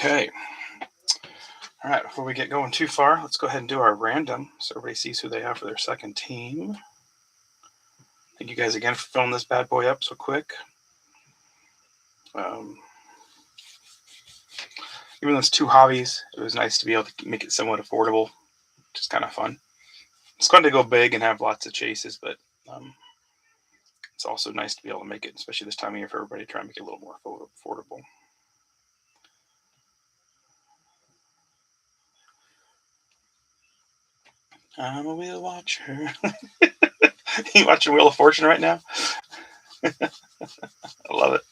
Okay. All right, before we get going too far, let's go ahead and do our random so everybody sees who they have for their second team. Thank you guys again for filling this bad boy up so quick. Even though it's two hobbies, it was nice to be able to make it somewhat affordable, which is kind of fun. It's fun to go big and have lots of chases, but it's also nice to be able to make it, especially this time of year, for everybody, try and make it a little more affordable. I'm a wheel watcher. You watching Wheel of Fortune right now? I love it.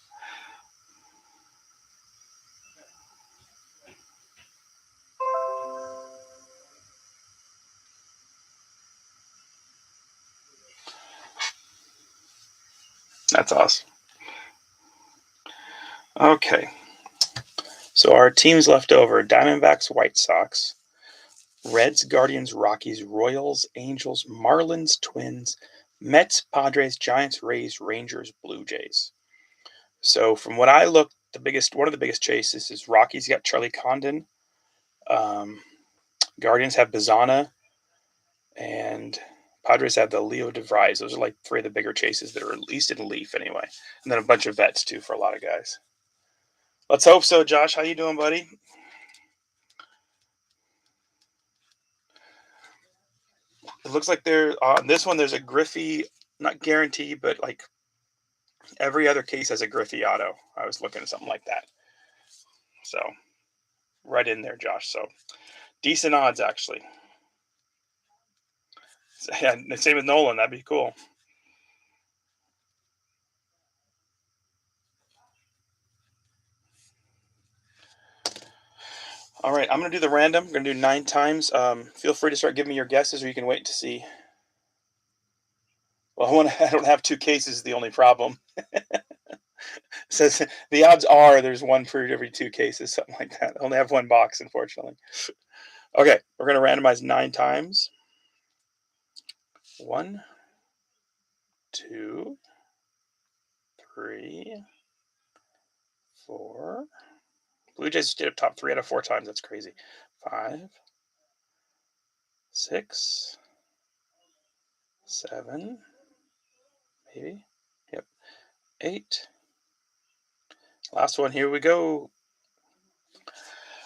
That's awesome. Okay. So our teams left over: Diamondbacks, White Sox, Reds, Guardians, Rockies, Royals, Angels, Marlins, Twins, Mets, Padres, Giants, Rays, Rangers, Blue Jays. So from what I looked, one of the biggest chases is Rockies got Charlie Condon, Guardians have Bazana, and Padres have the Leo DeVries. Those are like three of the bigger chases that are at least in Leaf anyway, and then a bunch of vets too for a lot of guys. Let's hope so, Josh. How you doing, buddy? It looks like on this one there's a Griffey, not guarantee, but like every other case has a Griffey auto. I was looking at something like that. So right in there, Josh. So decent odds actually. Yeah, same with Nolan. That'd be cool. All right, I'm gonna do the random. I'm gonna do 9 times. Feel free to start giving me your guesses, or you can wait to see. Well, I don't have 2 cases. Is the only problem. It says the odds are there's one for every 2 cases, something like that. I only have 1 box, unfortunately. Okay, we're gonna randomize 9 times. 1, 2, 3, 4. Blue Jays stayed up top 3 out of 4 times. That's crazy. 5, 6, 7, maybe. Yep. 8. Last one. Here we go.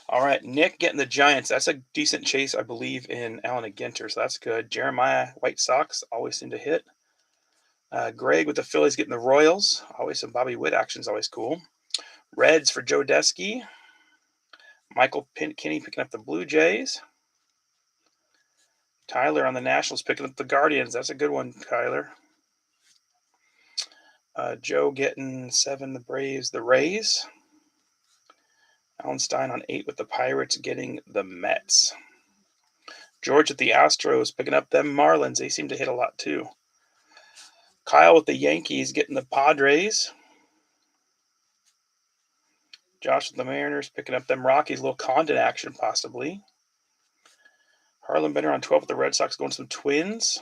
All right, Nick getting the Giants. That's a decent chase, I believe, in Alan and Ginter, so that's good. Jeremiah, White Sox always seem to hit. Greg with the Phillies getting the Royals. Always some Bobby Witt action is always cool. Reds for Joe Desky. Michael Kinney picking up the Blue Jays. Tyler on the Nationals picking up the Guardians. That's a good one, Tyler. Joe getting 7, the Braves, the Rays. Alan Stein on 8 with the Pirates getting the Mets. George with the Astros picking up them Marlins. They seem to hit a lot too. Kyle with the Yankees getting the Padres. Josh with the Mariners picking up them Rockies. A little Condon action possibly. Harlan Benner on 12 with the Red Sox going some Twins.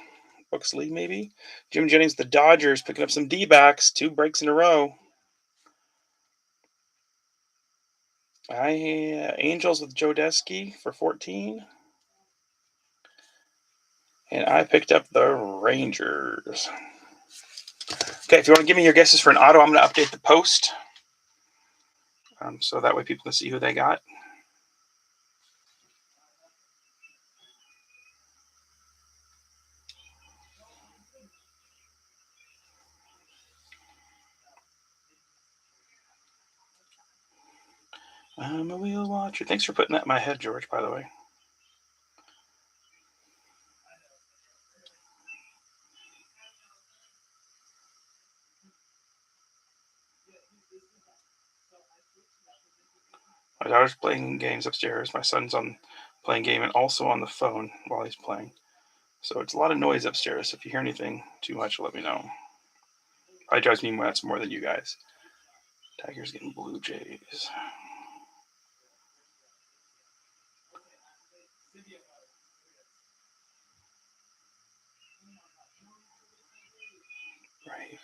Bucks League maybe. Jim Jennings with the Dodgers picking up some D-backs. 2 breaks in a row. Angels with Joe Desky for 14. And I picked up the Rangers. Okay, if you want to give me your guesses for an auto, I'm going to update the post. So that way people can see who they got. I'm a wheel watcher. Thanks for putting that in my head, George, by the way. My daughter's playing games upstairs. My son's playing game and also on the phone while he's playing. So it's a lot of noise upstairs. So if you hear anything too much, let me know. Probably drives me nuts more than you guys. Tigers getting Blue Jays. Rays.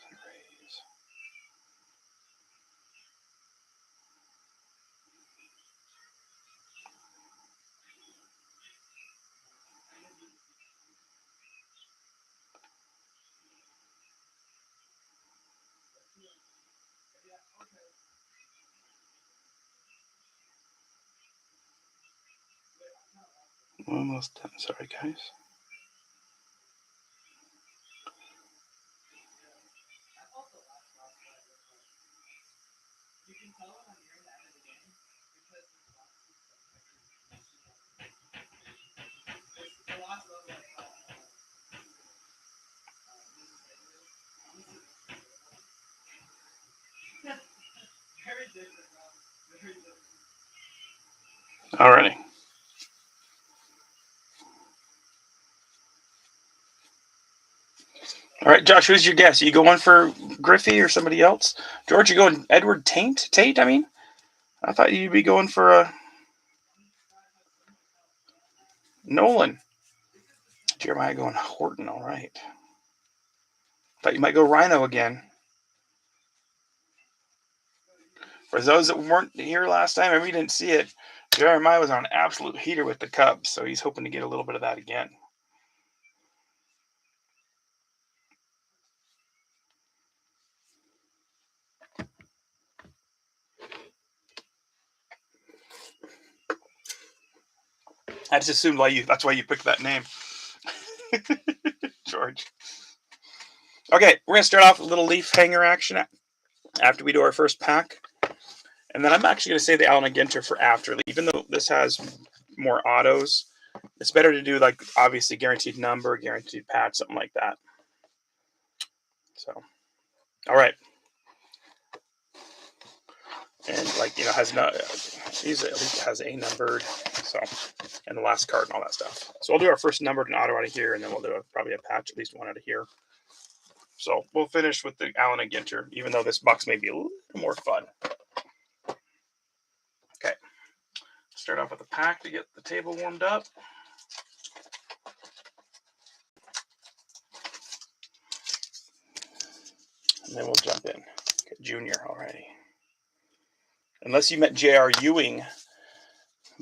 Almost done. Sorry, guys. Alrighty. All right, Josh, who's your guess? You going for Griffey or somebody else? George, you going Edward Tate, I mean? I thought you'd be going for Nolan. Jeremiah going Horton, all right. Thought you might go Rhino again. For those that weren't here last time, and we didn't see it, Jeremiah was on an absolute heater with the Cubs, so he's hoping to get a little bit of that again. I just assumed that's why you picked that name. George. Okay, we're going to start off with a little leaf hanger action after we do our first pack. And then I'm actually going to say the Allen and Ginter for after. Even though this has more autos, it's better to do like obviously guaranteed number, guaranteed patch, something like that. So, all right. And has no, he's at least has a numbered, so, and the last card and all that stuff. So we'll do our first numbered and auto out of here, and then we'll do probably a patch, at least one out of here. So we'll finish with the Allen and Ginter, even though this box may be a little more fun. Okay, start off with a pack to get the table warmed up. And then we'll jump in. Get Junior already. Unless you met J.R. Ewing,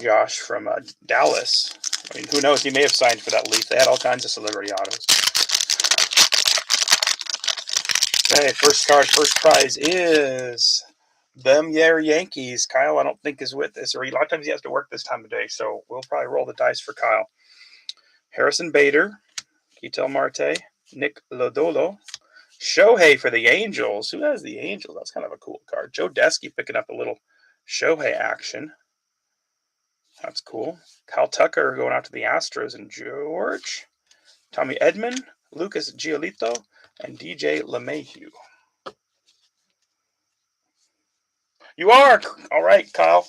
Josh, from Dallas. I mean, who knows? He may have signed for that Leaf. They had all kinds of celebrity autos. Okay, first card, first prize is them Yankees. Kyle, I don't think is with us, or a lot of times he has to work this time of day, so we'll probably roll the dice for Kyle. Harrison Bader, Ketel Marte, Nick Lodolo, Shohei for the Angels. Who has the Angels? That's kind of a cool card. Joe Desky picking up a little Shohei action. That's cool. Kyle Tucker going out to the Astros, and George. Tommy Edman, Lucas Giolito, and DJ LeMahieu. You are! All right, Kyle.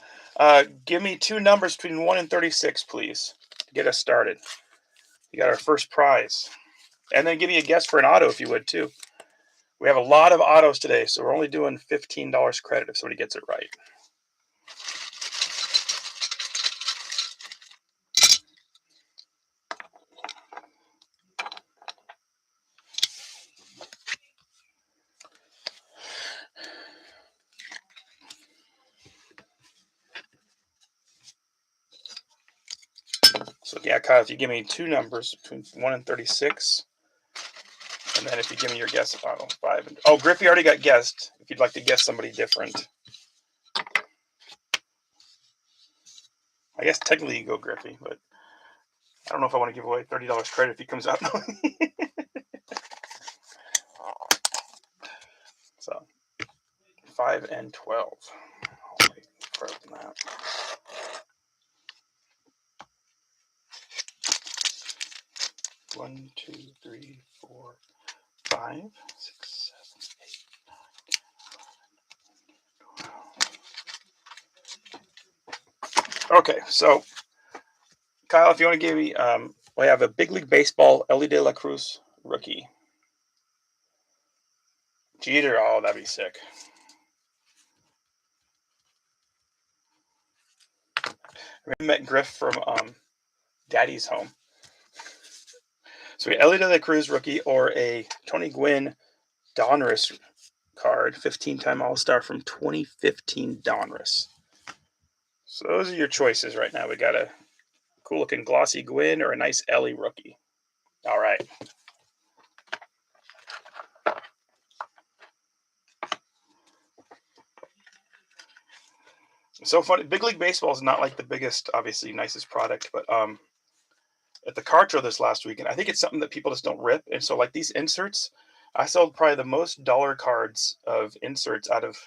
Give me two numbers between 1 and 36, please, to get us started. You got our first prize. And then give me a guess for an auto, if you would, too. We have a lot of autos today, so we're only doing $15 credit if somebody gets it right. So, yeah, Kyle, if you give me two numbers between 1 and 36, and then if you give me your guess of auto, 5 and... Oh, Griffey already got guessed, if you'd like to guess somebody different. I guess technically you go Griffey, but I don't know if I want to give away $30 credit if he comes out. So, 5 and 12. I'll wait for that. One, two, three, four, 5, 6, 7, 8, 9, 10, 12. Okay, so Kyle, if you want to give me, we have a Big League Baseball Ellie De La Cruz rookie. Jeter, oh, that'd be sick. I met Griff from Daddy's Home. So we have Ellie De La Cruz rookie or a Tony Gwynn Donruss card, 15-time All-Star from 2015 Donruss. So those are your choices right now. We got a cool-looking glossy Gwynn or a nice Ellie rookie. All right. So funny. Big League Baseball is not like the biggest, obviously, nicest product, but at the card show this last weekend. I think it's something that people just don't rip. And so like these inserts, I sold probably the most dollar cards of inserts out of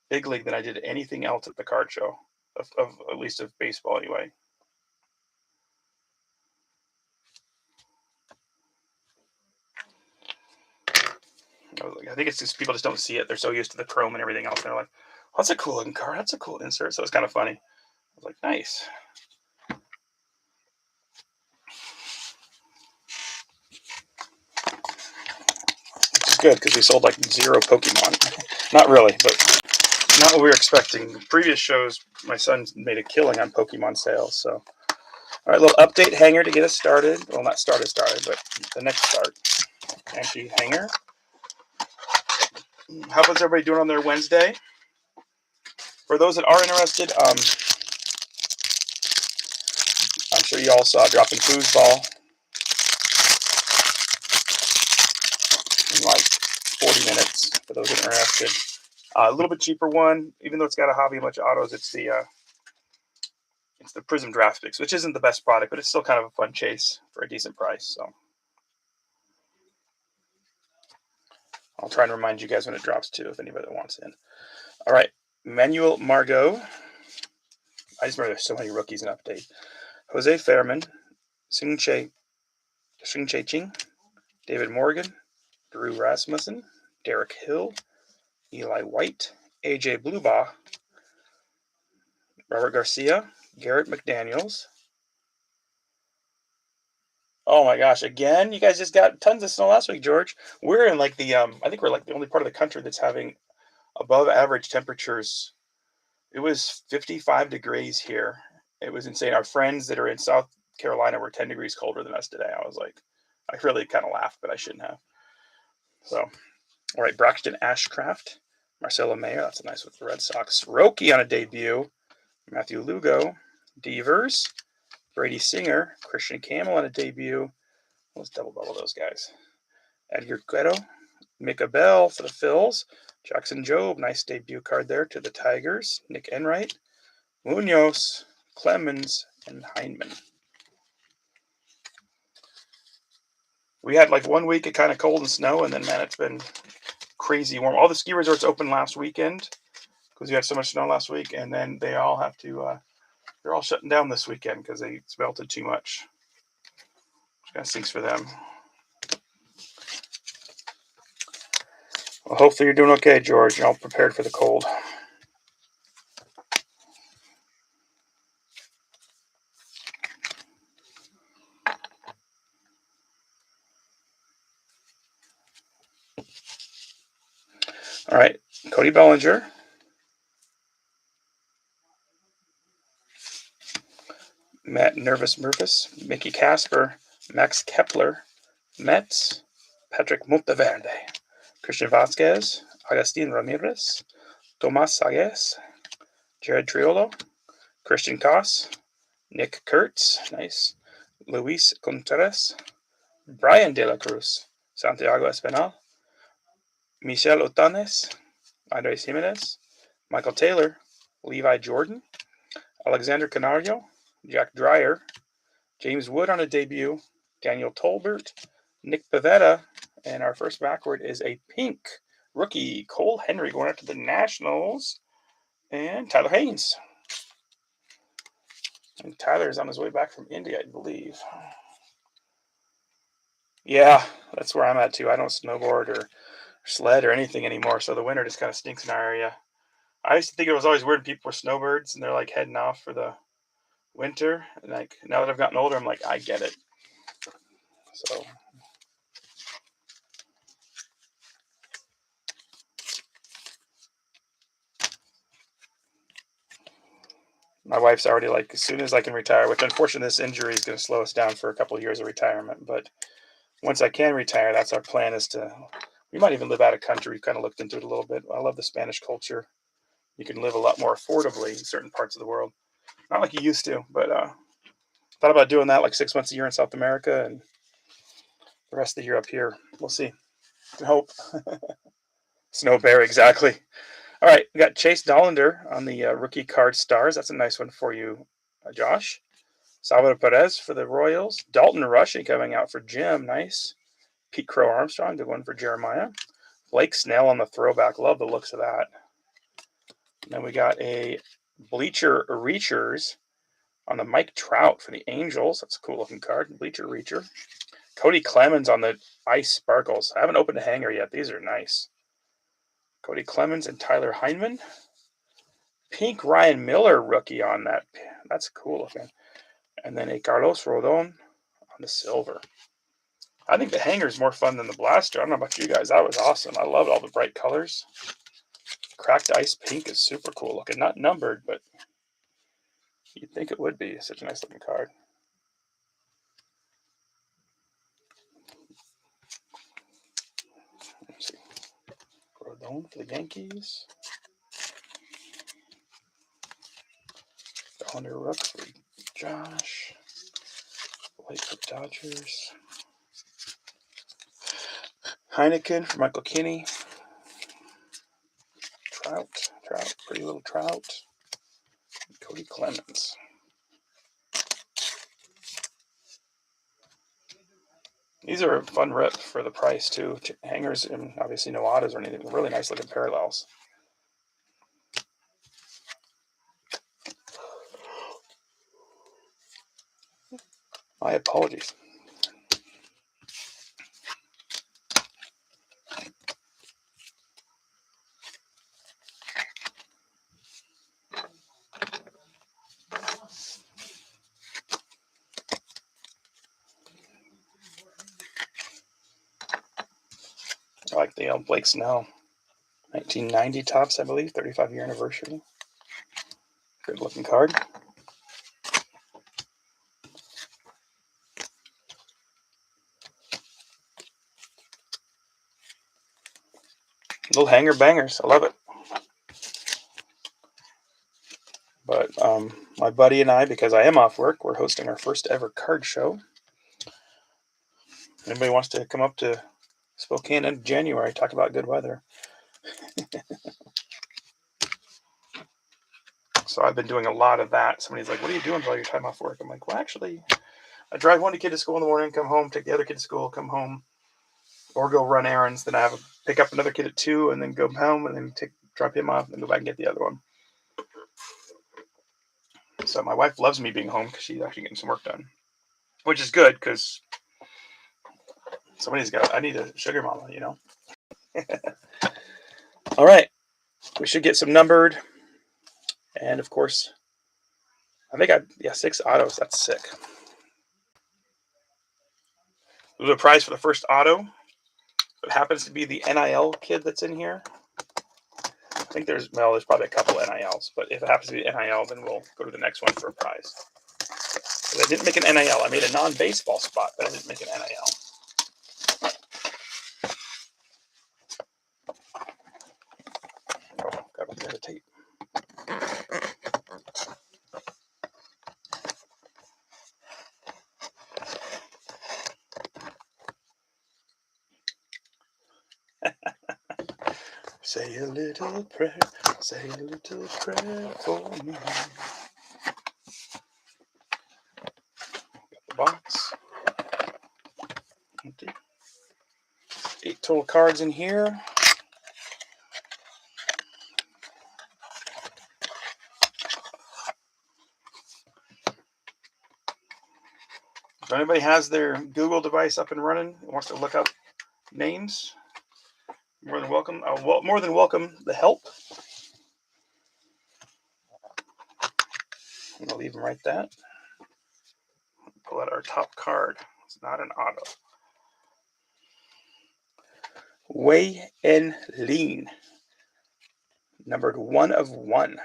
Big League than I did anything else at the card show, of at least of baseball anyway. I think it's just people just don't see it. They're so used to the chrome and everything else. And they're like, oh, that's a cool looking card. That's a cool insert. So it's kind of funny. I was like, nice. Which is good because we sold like 0 Pokemon. Not really, but not what we were expecting. Previous shows, my son made a killing on Pokemon sales. So, all right, little update hanger to get us started. Well, not started, but the next start. Empty hanger. How was everybody doing on their Wednesday? For those that are interested, I'm sure you all saw Dropping Foosball in like 40 minutes. For those that are interested, a little bit cheaper one, even though it's got a hobby bunch of autos. It's the Prism Draft Picks, which isn't the best product, but it's still kind of a fun chase for a decent price. So I'll try and remind you guys when it drops too, if anybody wants in. All right, Manuel Margot. I just remember there's so many rookies in update. Jose Fairman, Xing Ching, David Morgan, Drew Rasmussen, Derek Hill, Eli White, AJ Blubaugh, Robert Garcia, Garrett McDaniels. Oh my gosh, again? You guys just got tons of snow last week, George. We're in like the, I think we're like the only part of the country that's having above average temperatures. It was 55 degrees here. It was insane. Our friends that are in South Carolina were 10 degrees colder than us today. I was like, I really kind of laughed, but I shouldn't have. So, all right, Braxton Ashcraft, Marcelo Mayer, that's a nice one for the Red Sox. Roki on a debut, Matthew Lugo, Devers, Brady Singer, Christian Camel on a debut. Let's double bubble those guys. Edgar Guerrero, Mika Bell for the Phils, Jackson Jobe, nice debut card there to the Tigers. Nick Enright, Munoz, Clemens, and Heineman. We had like 1 week of kind of cold and snow, and then, man, it's been crazy warm. All the ski resorts opened last weekend because we had so much snow last week, and then they all have to, they're all shutting down this weekend because they melted too much. Which kind of stinks for them. Well, hopefully you're doing okay, George. You're all prepared for the cold. All right, Cody Bellinger. Matt Nervous Murphys, Mickey Casper, Max Kepler, Mets, Patrick Monteverde, Christian Vasquez, Agustin Ramirez, Tomas Saez, Jared Triolo, Christian Koss, Nick Kurtz, nice, Luis Contreras, Brian De La Cruz, Santiago Espinal, Michel Otanes, Andres Jimenez, Michael Taylor, Levi Jordan, Alexander Canario, Jack Dreyer, James Wood on a debut, Daniel Tolbert, Nick Pivetta, and our first backward is a pink rookie, Cole Henry, going out to the Nationals, and Tyler Haynes. And Tyler's on his way back from India, I believe. Yeah, that's where I'm at too. I don't snowboard or sled or anything anymore, so the winter just kind of stinks in our area. I used to think it was always weird people were snowbirds and they're like heading off for the winter. And like now that I've gotten older, I'm like, I get it. So my wife's already like, as soon as I can retire, which unfortunately this injury is going to slow us down for a couple of years of retirement. But once I can retire, that's our plan, is to, we might even live out of country. We've kind of looked into it a little bit. I love the Spanish culture. You can live a lot more affordably in certain parts of the world. Not like you used to, but thought about doing that like 6 months a year in South America and the rest of the year up here. We'll see. I hope. Snow bear, exactly. All right, we got Chase Dollander on the rookie card stars. That's a nice one for you, Josh. Salvador Perez for the Royals. Dalton Rushing coming out for Jim. Nice. Pete Crow Armstrong, good one for Jeremiah. Blake Snell on the throwback. Love the looks of that. And then we got a Bleacher Reachers on the Mike Trout for the Angels. That's a cool looking card. Bleacher Reacher. Cody Clemens on the Ice Sparkles. I haven't opened a hanger yet. These are nice. Cody Clemens and Tyler Heineman. Pink Ryan Miller rookie on that. That's cool looking. And then a Carlos Rodon on the silver. I think the hanger is more fun than the blaster. I don't know about you guys. That was awesome. I love all the bright colors. Cracked Ice Pink is super cool looking. Not numbered, but you'd think it would be. Such a nice looking card. Let's see. Rodon for the Yankees. Calendar Rook for Josh. Blake for Dodgers. Heineken for Michael Kinney. Trout, pretty little Trout. Cody Clemens. These are a fun rip for the price too. Hangers and obviously no autos or anything. Really nice looking parallels. My apologies. I like the Blake Snell 1990 tops, I believe, 35-year anniversary. Good looking card. Little hanger bangers. I love it. But my buddy and I, because I am off work, we're hosting our first ever card show. Anybody wants to come up to Spokane in January, talk about good weather. So I've been doing a lot of that. Somebody's like, what are you doing while your time off work? I'm like, well, actually, I drive one kid to school in the morning, come home, take the other kid to school, come home, or go run errands. Then I have pick up another kid at 2 and then go home and then drop him off and then go back and get the other one. So my wife loves me being home because she's actually getting some work done, which is good because I need a sugar mama, you know. All right. We should get some numbered. And of course, I think 6 autos. That's sick. There's a prize for the first auto. It happens to be the NIL kid that's in here. I think there's probably a couple NILs, but if it happens to be NIL, then we'll go to the next one for a prize. I didn't make an NIL. I made a non-baseball spot, but I didn't make an NIL. Oh, got a bit of tape. Say a little prayer for me. Got the box. Empty. 8 total cards in here. If anybody has their Google device up and running and wants to look up names, more than welcome. I'll more than welcome the help. I'm going to leave them right there. Pull out our top card. It's not an auto. Wei En Lin. Numbered 1/1.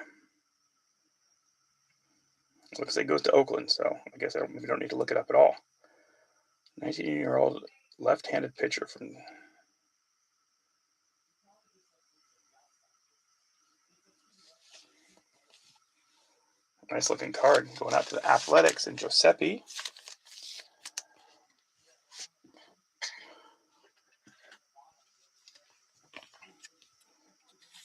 Looks like it goes to Oakland, so I guess we don't need to look it up at all. 19-year-old left-handed pitcher from... Nice looking card. Going out to the Athletics and Giuseppe.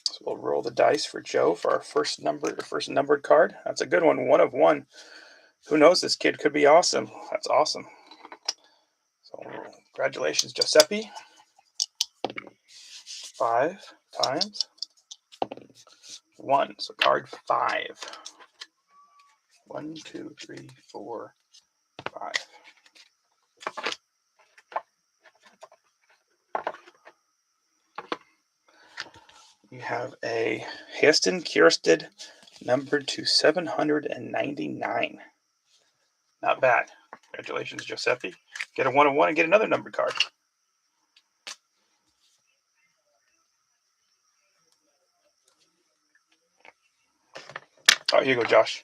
So we'll roll the dice for Joe for our first numbered card. That's a good one. 1/1. Who knows? This kid could be awesome. That's awesome. So congratulations, Giuseppe. 5 times 1. So card 5. 1, 2, 3, 4, 5. You have a Heston Kiersted numbered to 799. Not bad. Congratulations, Giuseppe. Get a 1 of 1 and get another numbered card. Oh, here you go, Josh.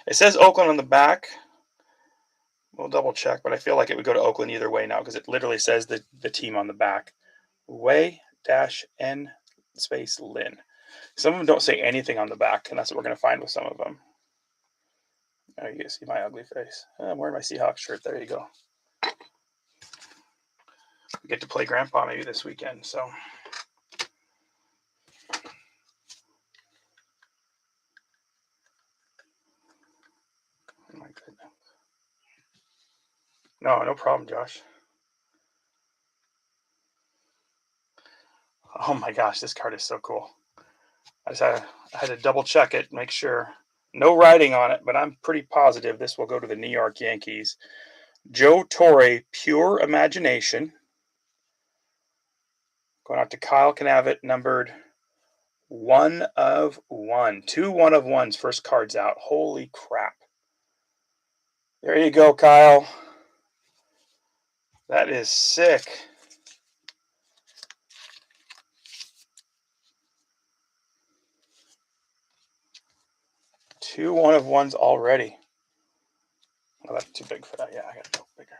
It says Oakland on the back. We'll double check, but I feel like it would go to Oakland either way now because it literally says the team on the back. Way-N space Lynn. Some of them don't say anything on the back, and that's what we're going to find with some of them. Oh, you see my ugly face. I'm wearing my Seahawks shirt. There you go. We get to play Grandpa maybe this weekend, so. Oh my goodness. No problem, Josh. Oh my gosh, this card is so cool. I had to double check it, make sure. No writing on it, but I'm pretty positive this will go to the New York Yankees. Joe Torre, Pure Imagination. Going out to Kyle Canavit, numbered 1 of 1. 2 1 of 1s, first cards out. Holy crap. There you go, Kyle. That is sick. Two 1 of 1s already. Oh, that's too big for that. Yeah, I got to go bigger.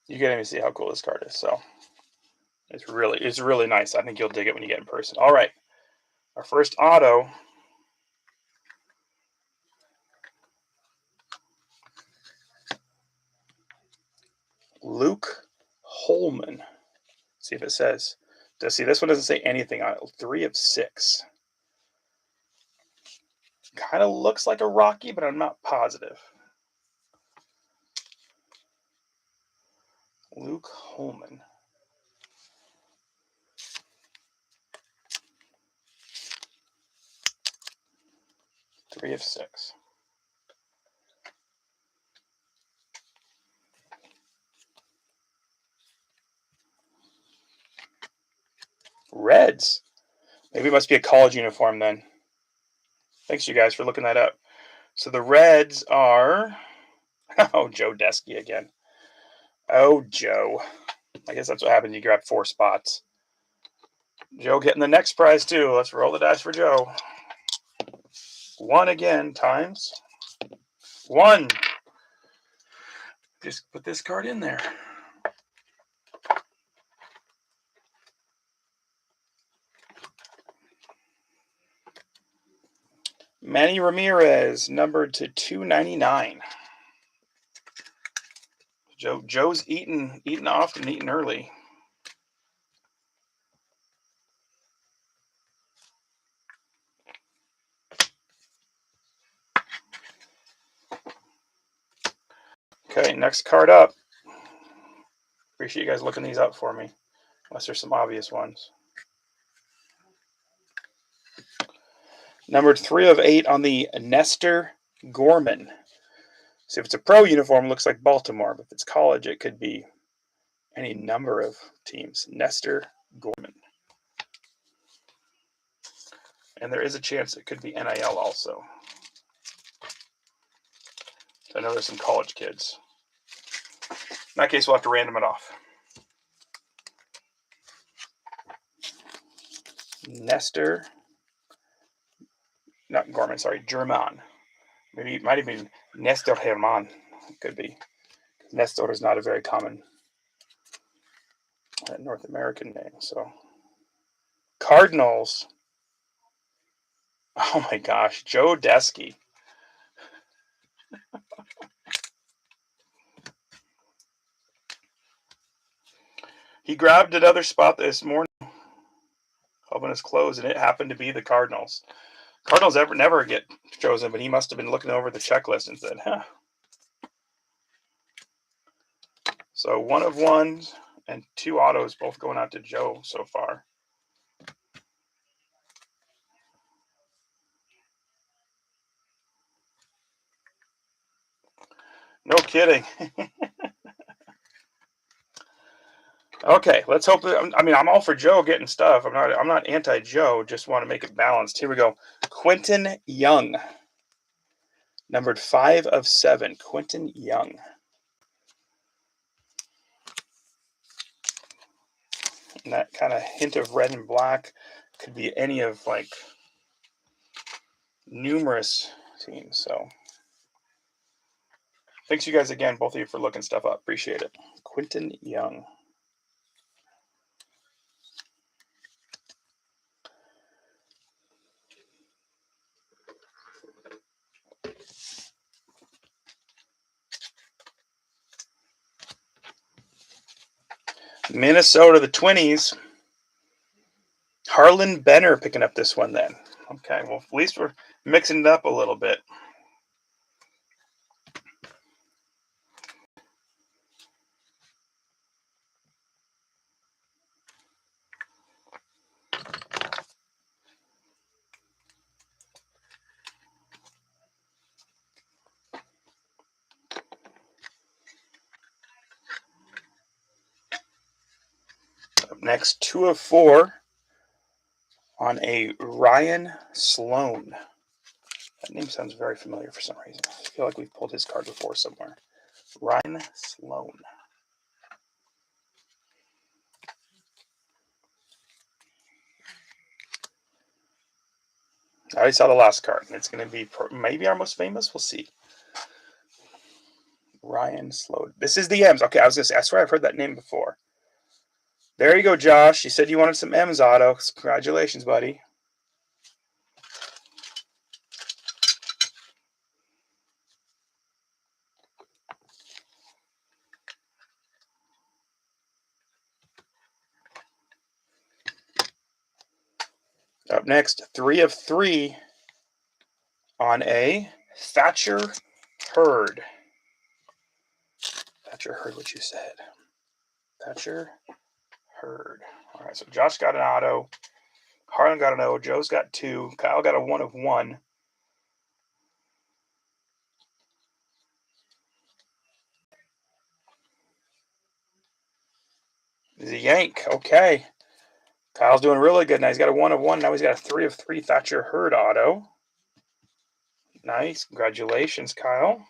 You can't even see how cool this card is. So it's really nice. I think you'll dig it when you get in person. All right, our first auto. Luke Holman. See if it says. See, this one doesn't say anything on it. 3 of 6. Kind of looks like a Rocky, but I'm not positive. Luke Holman. Three of 6. Reds. Maybe it must be a college uniform then. Thanks, you guys, for looking that up. So the Reds are... Oh, Joe Desky again. Oh, Joe. I guess that's what happened. You grabbed 4 spots. Joe getting the next prize, too. Let's roll the dice for Joe. 1 again times 1. Just put this card in there. Manny Ramirez, numbered to 299. Joe's eating often, eating early. Okay, next card up. Appreciate you guys looking these up for me, unless there's some obvious ones. Numbered 3 of 8 on the Nestor Gorman. So if it's a pro uniform, it looks like Baltimore. But if it's college, it could be any number of teams. Nestor Gorman. And there is a chance it could be NIL also. I know there's some college kids. In that case, we'll have to random it off. Nestor, not Gorman, sorry, German. Maybe it might have been Nestor Herman. It could be. Nestor is not a very common North American name. So, Cardinals. Oh my gosh, Joe Desky. He grabbed another spot this morning, hoping it's closed, and it happened to be the Cardinals. Cardinals never get chosen, but he must have been looking over the checklist and said, huh. So 1 of 1 and 2 autos both going out to Joe so far. No kidding. Okay, let's hope that, I mean, I'm all for Joe getting stuff. I'm not anti-Joe, just want to make it balanced. Here we go. Quentin Young. Numbered 5 of 7. Quentin Young. And that kind of hint of red and black could be any of like numerous teams. So thanks you guys again, both of you, for looking stuff up. Appreciate it. Quentin Young. Minnesota, the Twinnies. Harlan Benner picking up this one then. Okay, well, at least we're mixing it up a little bit. Up next, 2 of 4 on a Ryan Sloan. That name sounds very familiar for some reason. I feel like we've pulled his card before somewhere. Ryan Sloan. I already saw the last card, and it's going to be maybe our most famous. We'll see. Ryan Sloan. This is the M's. Okay, I was going to say, I swear I've heard that name before. There you go, Josh. You said you wanted some M's auto. Congratulations, buddy. Up next, 3 of 3 on a Thatcher Hurd. Thatcher Hurd, what you said. Thatcher Hurd. All right, so Josh got an auto. Harlan got an O. Joe's got 2. Kyle got a 1 of 1. He's a Yank. Okay. Kyle's doing really good now. He's got a 1 of 1. Now he's got a 3 of 3 Thatcher Hurd auto. Nice. Congratulations, Kyle.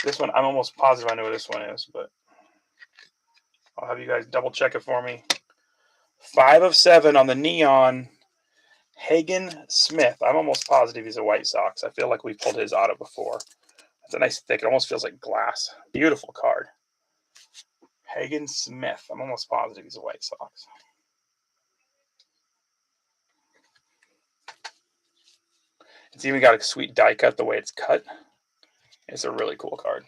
This one, I'm almost positive I know what this one is, but I'll have you guys double check it for me. 5 of 7 on the neon Hagen Smith. I'm almost positive he's a White Sox. I feel like we've pulled his auto before. That's a nice thick. It almost feels like glass. Beautiful card. Hagen Smith. I'm almost positive he's a White Sox. It's even got a sweet die cut the way it's cut. It's a really cool card.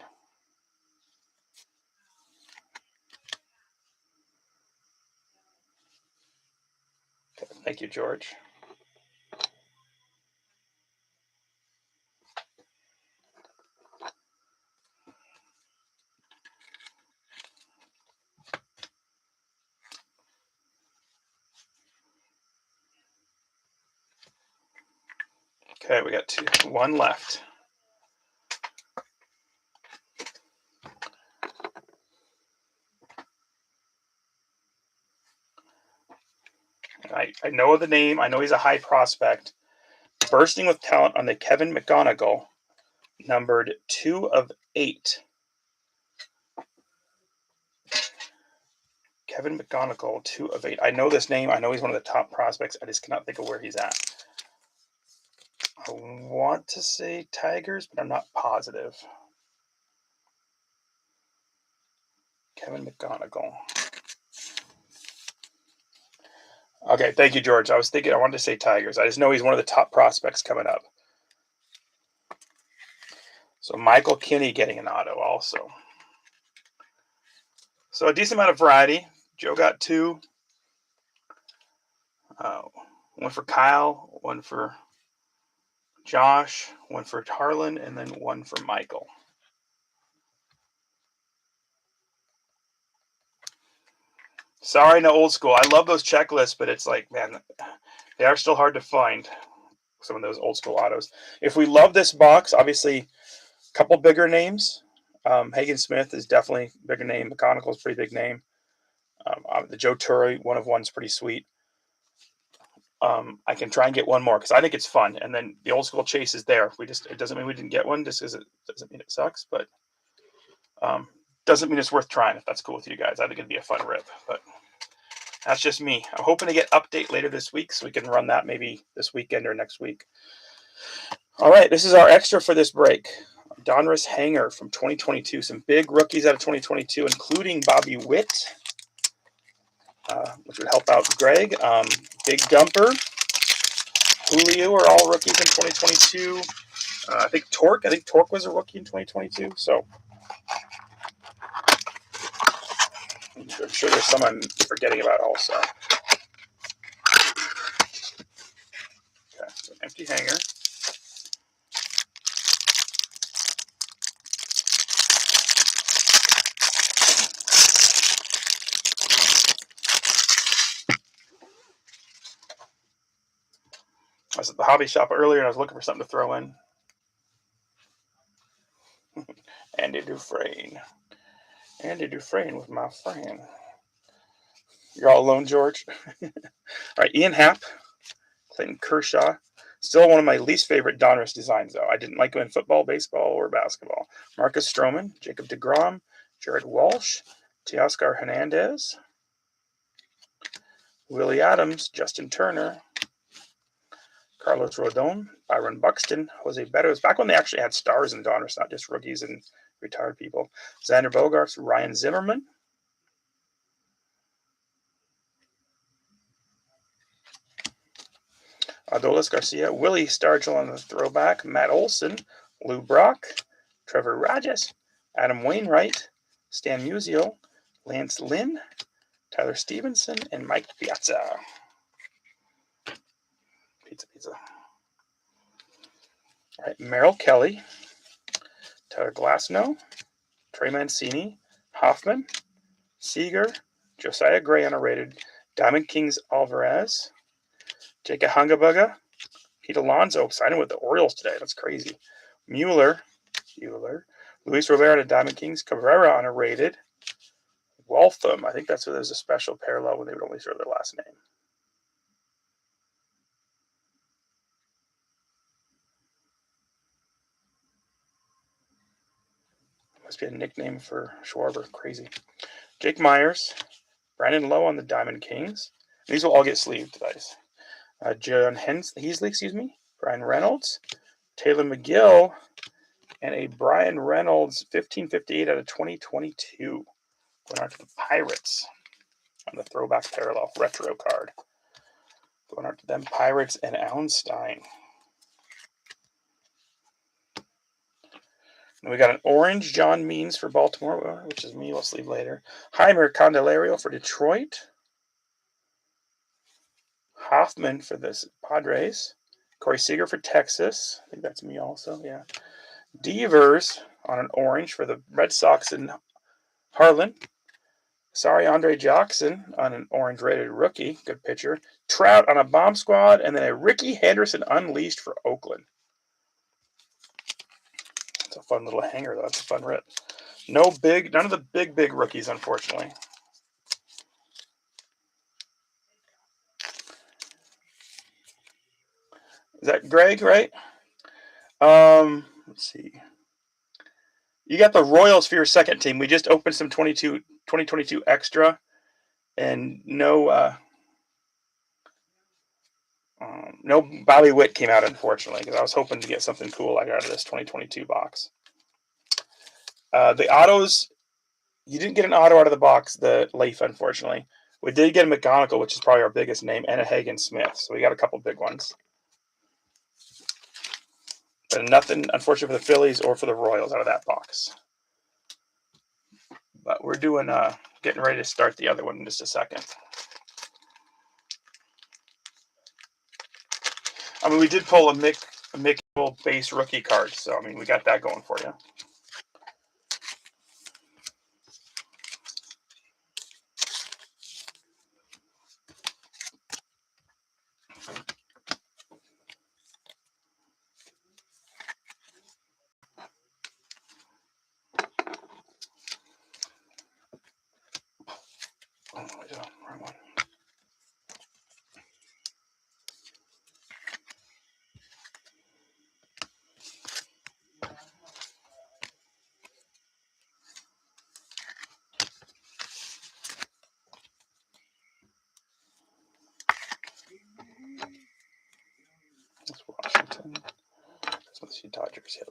Okay, thank you, George. Okay, we got 1 left. I know the name. I know he's a high prospect. Bursting with talent on the Kevin McGonigal, numbered 2 of 8. Kevin McGonigal, 2 of 8. I know this name. I know he's one of the top prospects. I just cannot think of where he's at. I want to say Tigers, but I'm not positive. Kevin McGonigal. Okay, thank you, George. I wanted to say Tigers. I just know he's one of the top prospects coming up. So Michael Kinney getting an auto also. So a decent amount of variety. Joe got 2. One for Kyle, one for Josh, one for Harlan, and then one for Michael. Sorry, no old school. I love those checklists, but it's like, man, they are still hard to find, some of those old school autos. If we love this box, obviously, a couple bigger names. Hagen Smith is definitely a bigger name. McConnell is a pretty big name. The Joe Torre, 1/1 is pretty sweet. I can try and get one more because I think it's fun. And then the old school chase is there. It doesn't mean we didn't get one, just because it doesn't mean it sucks, but doesn't mean it's worth trying if that's cool with you guys. I think it'd be a fun rip, but that's just me. I'm hoping to get update later this week so we can run that maybe this weekend or next week. All right, this is our extra for this break. Donruss Hanger from 2022. Some big rookies out of 2022, including Bobby Witt, which would help out Greg. Big Dumper, Julio are all rookies in 2022. I think Torque was a rookie in 2022. So I'm sure there's some I'm forgetting about also. Okay, so empty hanger. I was at the hobby shop earlier and I was looking for something to throw in. Andy Dufresne. Andy Dufresne was my friend. You're all alone, George? All right, Ian Happ, Clayton Kershaw. Still one of my least favorite Donruss designs, though. I didn't like him in football, baseball, or basketball. Marcus Stroman, Jacob deGrom, Jared Walsh, Teoscar Hernandez, Willie Adams, Justin Turner, Carlos Rodon, Byron Buxton, Jose Berrios. Back when they actually had stars in Donruss, not just rookies and retired people. Xander Bogaerts, Ryan Zimmerman. Adolis Garcia, Willie Stargell on the throwback, Matt Olson, Lou Brock, Trevor Rajas, Adam Wainwright, Stan Musial, Lance Lynn, Tyler Stevenson, and Mike Piazza. Pizza. All right, Merrill Kelly, Tyler Glasnow, Trey Mancini, Hoffman, Seager, Josiah Gray unrated, Diamond Kings Alvarez, Jacob Hungabuga, Pete Alonso signing with the Orioles today. That's crazy. Mueller, Luis Rivera to Diamond Kings, Cabrera unrated, Waltham. I think that's where there's a special parallel when they would only show their last name. Must be a nickname for Schwarber. Crazy. Jake Myers, Brandon Lowe on the Diamond Kings. These will all get sleeved, guys. John Heasley, Brian Reynolds, Taylor McGill, and a Brian Reynolds 1558 out of 2022. Going out to the Pirates on the throwback parallel retro card. Going out to them Pirates and Alan Stein. And we got an orange John Means for Baltimore, which is me. We'll sleeve later. Heimer Candelario for Detroit. Hoffman for the Padres. Corey Seager for Texas. I think that's me also, yeah. Devers on an orange for the Red Sox in Harlan. Sorry, Andre Jackson on an orange rated rookie. Good pitcher. Trout on a bomb squad. And then a Ricky Henderson unleashed for Oakland. It's a fun little hanger, though. It's a fun rip. None of the big rookies, unfortunately. Is that Greg, right? Let's see. You got the Royals for your second team. We just opened some 2022 extra, and no Bobby Witt came out, unfortunately, because I was hoping to get something cool out of this 2022 box. The autos, you didn't get an auto out of the box, the Leaf, unfortunately. We did get a McGonigal, which is probably our biggest name, and a Hagen Smith. So we got a couple big ones. But nothing, unfortunately, for the Phillies or for the Royals out of that box. But we're doing getting ready to start the other one in just a second. I mean, we did pull a Mick base rookie card, so I mean, we got that going for you. Oh, wrong one. That's Washington. That's what the Dodgers. Yep.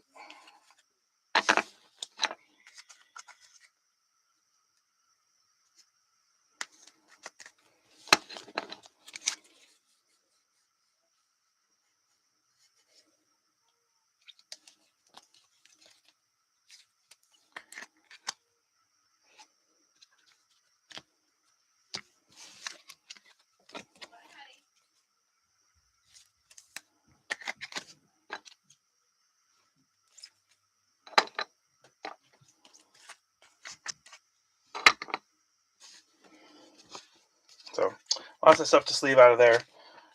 So lots of stuff to sleeve out of there.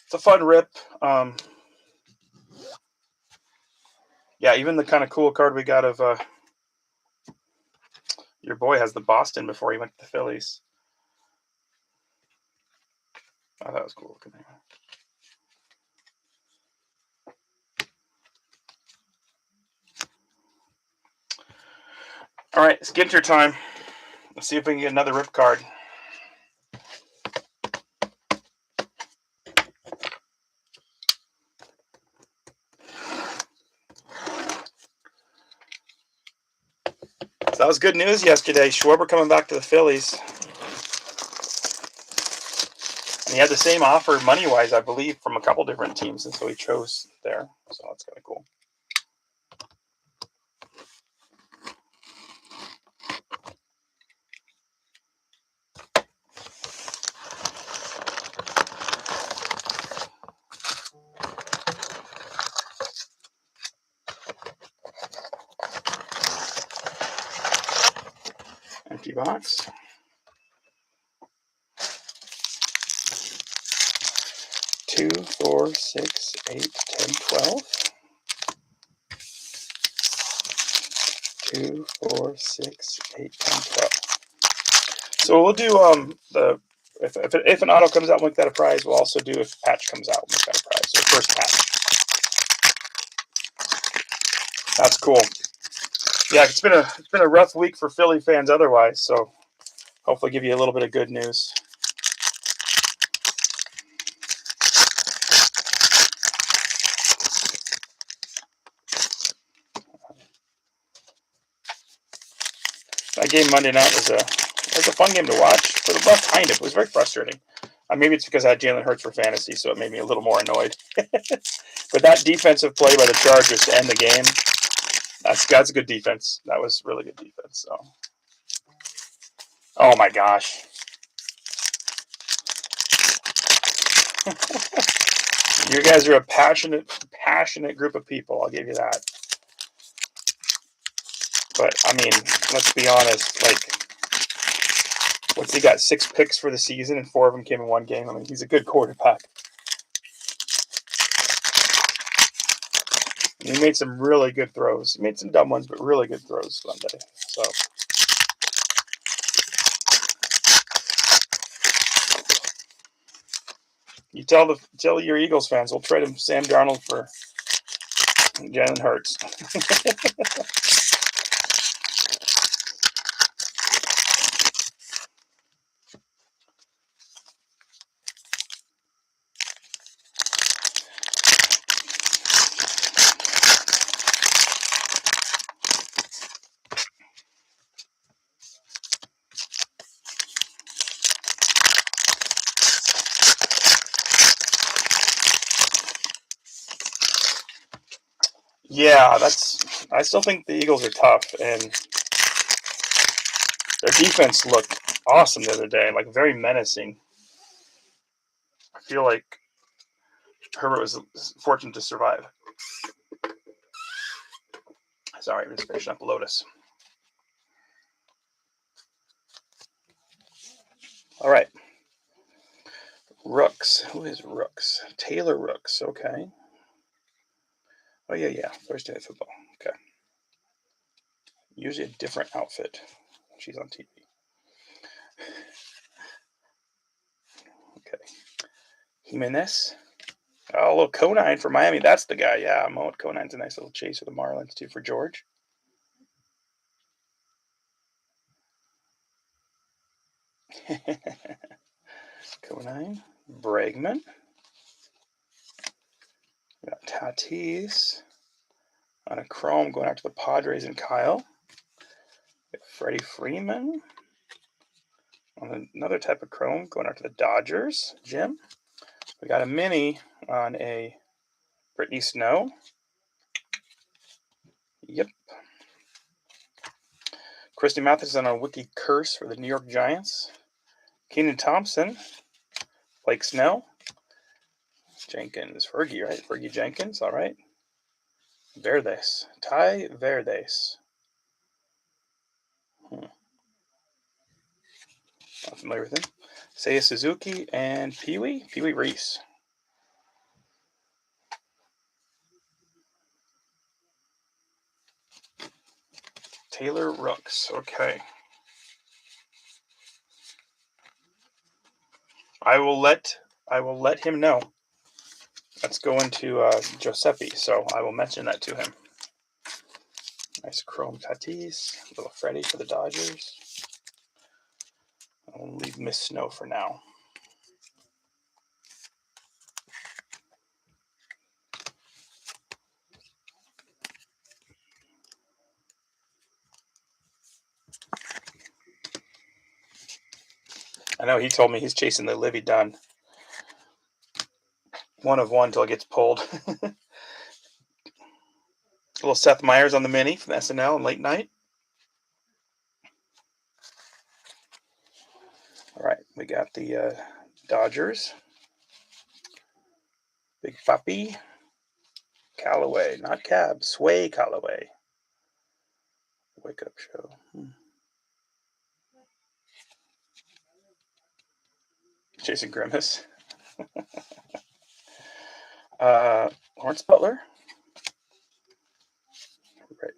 It's a fun rip. Yeah, even the kind of cool card we got of your boy has the Boston before he went to the Phillies. Oh, that was cool looking. All right, it's Ginter time. Let's see if we can get another rip card. So that was good news yesterday. Schwarber coming back to the Phillies. And he had the same offer money-wise, I believe, from a couple different teams, and so he chose there. So that's kind of cool. Empty box. 2, 4, 6, 8, 10, 12. 2, 4, 6, 8, 10, 12. So we'll do if an auto comes out, we'll make that a prize. We'll also do if a patch comes out, we'll make that a prize. So first patch. That's cool. Yeah, it's been a rough week for Philly fans otherwise. So hopefully give you a little bit of good news. That game Monday night was a fun game to watch. For the Bucks, kind of. It was very frustrating. Maybe it's because I had Jalen Hurts for fantasy, so it made me a little more annoyed. But that defensive play by the Chargers to end the game, that's a good defense. That was really good defense. So, oh my gosh. You guys are a passionate group of people. I'll give you that. But I mean, let's be honest. Like, what's he got? 6 picks for the season, and 4 of them came in one game. I mean, he's a good quarterback. And he made some really good throws. He made some dumb ones, but really good throws Sunday. So. You tell your Eagles fans we'll trade him Sam Darnold for Jalen Hurts. Yeah, I still think the Eagles are tough, and their defense looked awesome the other day, like very menacing. I feel like Herbert was fortunate to survive. Sorry, I'm just finishing up Lotus. All right. Rooks. Who is Rooks? Taylor Rooks. Okay. Oh, yeah. Thursday Night Football. Okay. Usually a different outfit when she's on TV. Okay. Jimenez. Oh, a little Conine for Miami. That's the guy. Yeah, Mo Conine's a nice little chase with the Marlins, too, for George. Conine. Bregman. We got Tatis. On a chrome going out to the Padres and Kyle. Freddie Freeman. On another type of chrome going out to the Dodgers. Jim. We got a mini on a Brittany Snow. Yep. Christy Matheson on a Wiki Curse for the New York Giants. Keenan Thompson. Blake Snell. Jenkins. Fergie, right? Fergie Jenkins. All right. Verdes. Ty Verdes. Not familiar with him. Seiya Suzuki and Pee-wee Reese. Taylor Rooks. Okay. I will let him know. That's going to Giuseppe, so I will mention that to him. Nice chrome Tatis. Little Freddie for the Dodgers. I'll leave Miss Snow for now. I know he told me he's chasing the Livy Dunn. 1 of 1 till it gets pulled. Little Seth Meyers on the mini from SNL and Late Night. All right, we got the Dodgers. Big Papi. Callaway, not Cab. Sway Callaway. Wake Up Show. Jason Grimace. Lawrence Butler.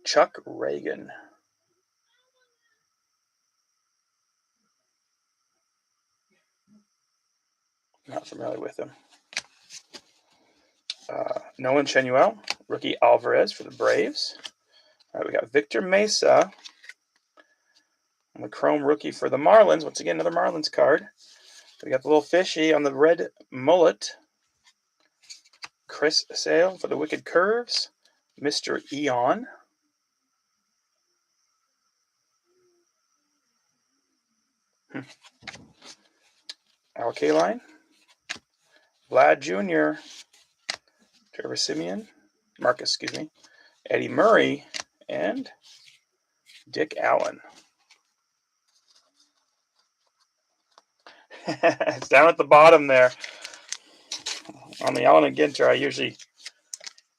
Chuck Reagan. Not familiar with him. Nolan Chenuel. Rookie Alvarez for the Braves. All right, we got Victor Mesa. And the Chrome rookie for the Marlins. Once again, another Marlins card. We got the little fishy on the red mullet. Chris Sale for the Wicked Curves. Mr. Eon. Al Kaline. Vlad Jr. Trevor Simeon. Marcus, Eddie Murray. And Dick Allen. It's down at the bottom there. On the Allen and Ginter, I usually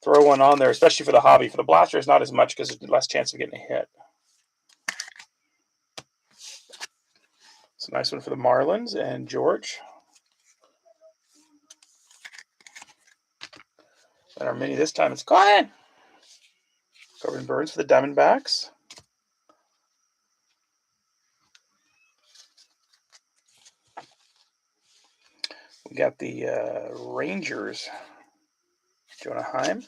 throw one on there, especially for the hobby. For the blasters, not as much because there's less chance of getting a hit. It's a nice one for the Marlins and George. And our mini this time, it's Glenn. Corbin Burns for the Diamondbacks. We got the Rangers. Jonah Heim.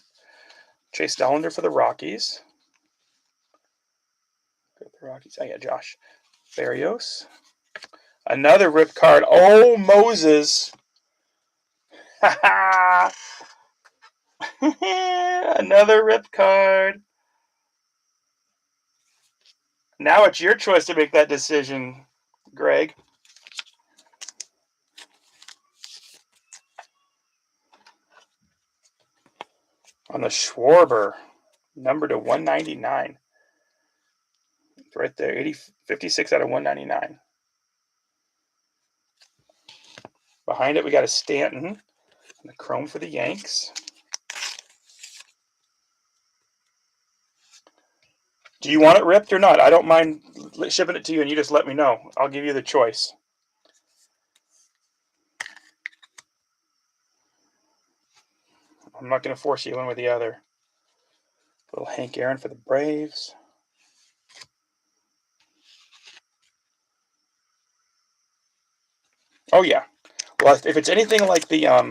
Chase Dollander for the Rockies. Oh, yeah, Josh Barrios. Another rip card. Oh, Moses. Another rip card. Now it's your choice to make that decision, Greg. On the Schwarber, number to 199. It's right there, 56 out of 199. Behind it, we got a Stanton and a chrome for the Yanks. Do you want it ripped or not? I don't mind shipping it to you, and you just let me know. I'll give you the choice. I'm not going to force you one or the other. Little Hank Aaron for the Braves. Oh, yeah. Well, if it's anything like the... Let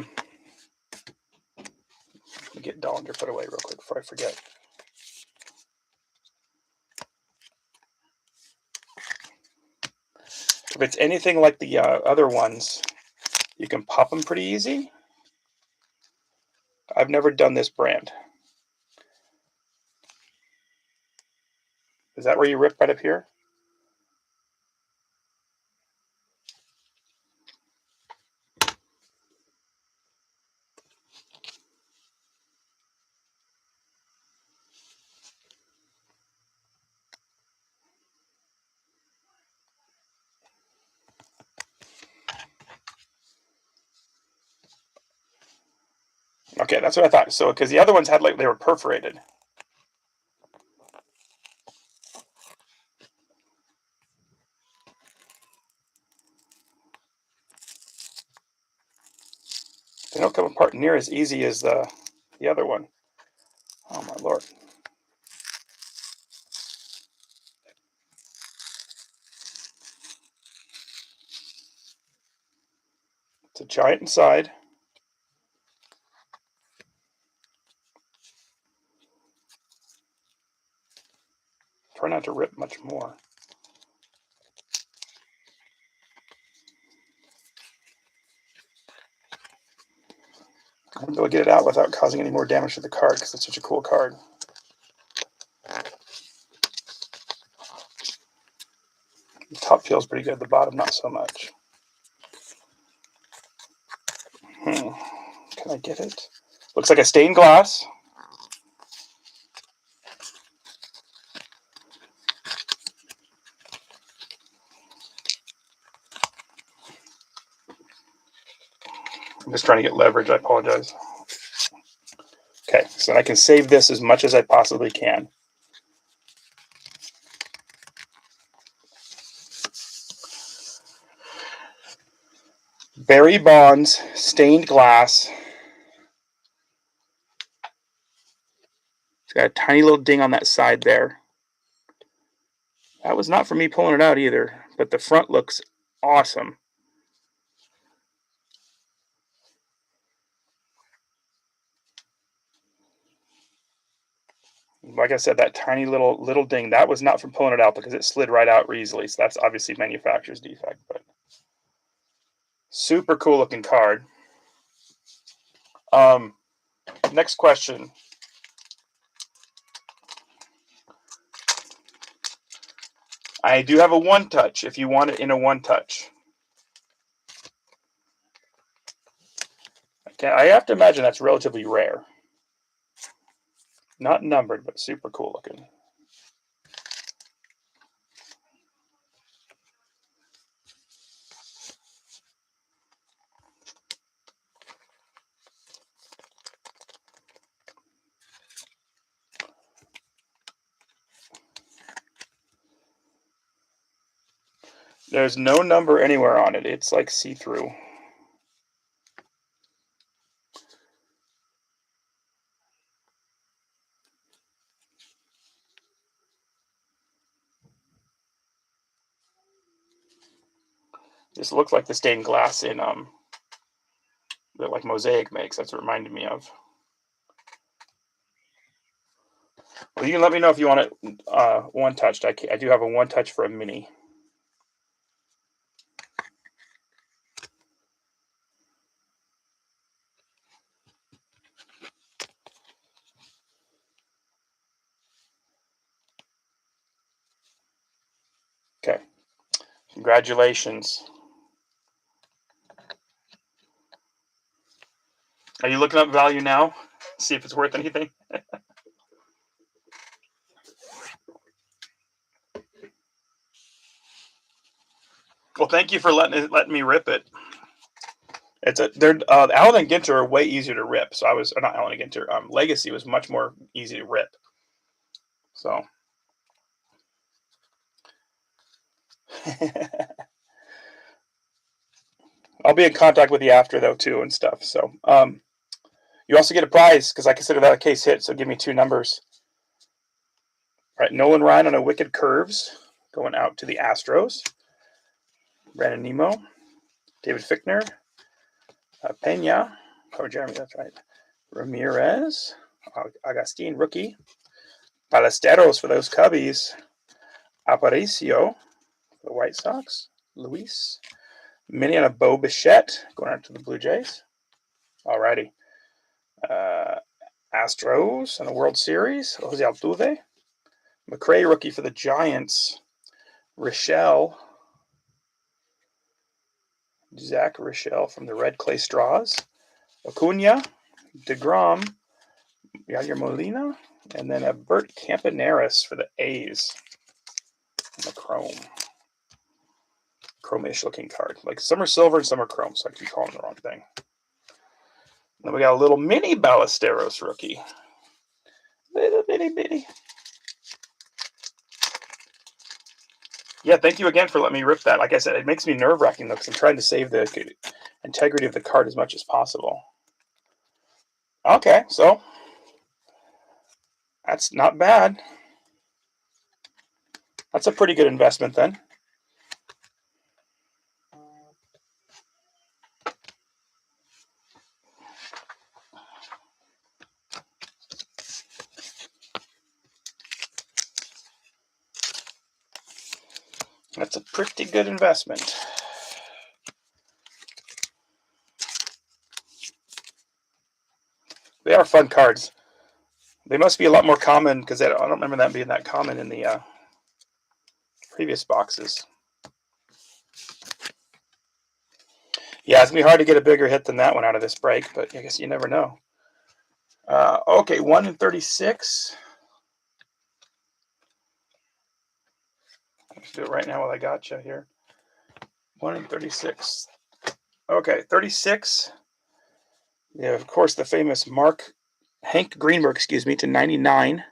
me get Dollinger put away real quick before I forget. If it's anything like the other ones, you can pop them pretty easy. I've never done this brand. Is that where you rip right up here? Okay, that's what I thought. So, because the other ones had like they were perforated. They don't come apart near as easy as the other one. Oh my lord. It's a giant inside. Try not to rip much more. I won't be able to get it out without causing any more damage to the card because it's such a cool card. The top feels pretty good, the bottom not so much. Can I get it? Looks like a stained glass. I'm just trying to get leverage, I apologize. Okay, so I can save this as much as I possibly can. Barry Bonds, stained glass. It's got a tiny little ding on that side there. That was not for me pulling it out either, but the front looks awesome. Like I said, that tiny little ding, that was not from pulling it out because it slid right out easily. So that's obviously manufacturer's defect, but super cool looking card. Next question. I do have a one touch if you want it in a one touch. I have to imagine that's relatively rare. Not numbered, but super cool looking. There's no number anywhere on it. It's like see-through. This looks like the stained glass in that like Mosaic makes. That's what it reminded me of. Well, you can let me know if you want it one touched. I do have a one touch for a mini. Okay. Congratulations. Are you looking up value now? See if it's worth anything? Well, thank you for letting me rip it. Allen and Ginter are way easier to rip. So or not Allen and Ginter. Legacy was much more easy to rip. So I'll be in contact with you after though too and stuff. So you also get a prize because I consider that a case hit. So give me 2 numbers. All right, Nolan Ryan on a Wicked Curves going out to the Astros. Brandon Nemo, David Fichtner, Pena, Jeremy, that's right. Ramirez, Agustin, rookie. Ballesteros for those Cubbies. Aparicio for the White Sox. Luis. Mini on a Bo Bichette going out to the Blue Jays. Alrighty. Astros on the World Series. Jose Altuve. McRae, rookie for the Giants. Rochelle. Zach Rochelle from the Red Clay Straws. Acuna. DeGrom. Yadier Molina. And then a Bert Campaneris for the A's. And the Chrome. Chrome-ish looking card. Like some are silver and some are chrome, so I keep calling the wrong thing. Then we got a little mini Ballesteros rookie. Little bitty bitty. Yeah, thank you again for letting me rip that. Like I said, it makes me nerve-wracking though, because I'm trying to save the integrity of the card as much as possible. Okay, so that's not bad. That's a pretty good investment then. That's a pretty good investment. They are fun cards. They must be a lot more common because I don't remember that being that common in the previous boxes. Yeah, it's going to be hard to get a bigger hit than that one out of this break, but I guess you never know. Okay, 1 in 36. Let's do it right now while I got you here. 1 in 36. Okay, 36. Yeah, of course, the famous Hank Greenberg, to 99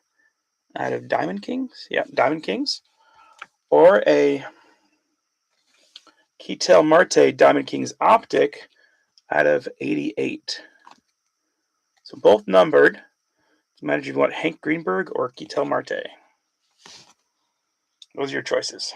out of Diamond Kings. Yeah, Diamond Kings. Or a Ketel Marte Diamond Kings Optic out of 88. So both numbered. Imagine if you want Hank Greenberg or Ketel Marte. Those are your choices.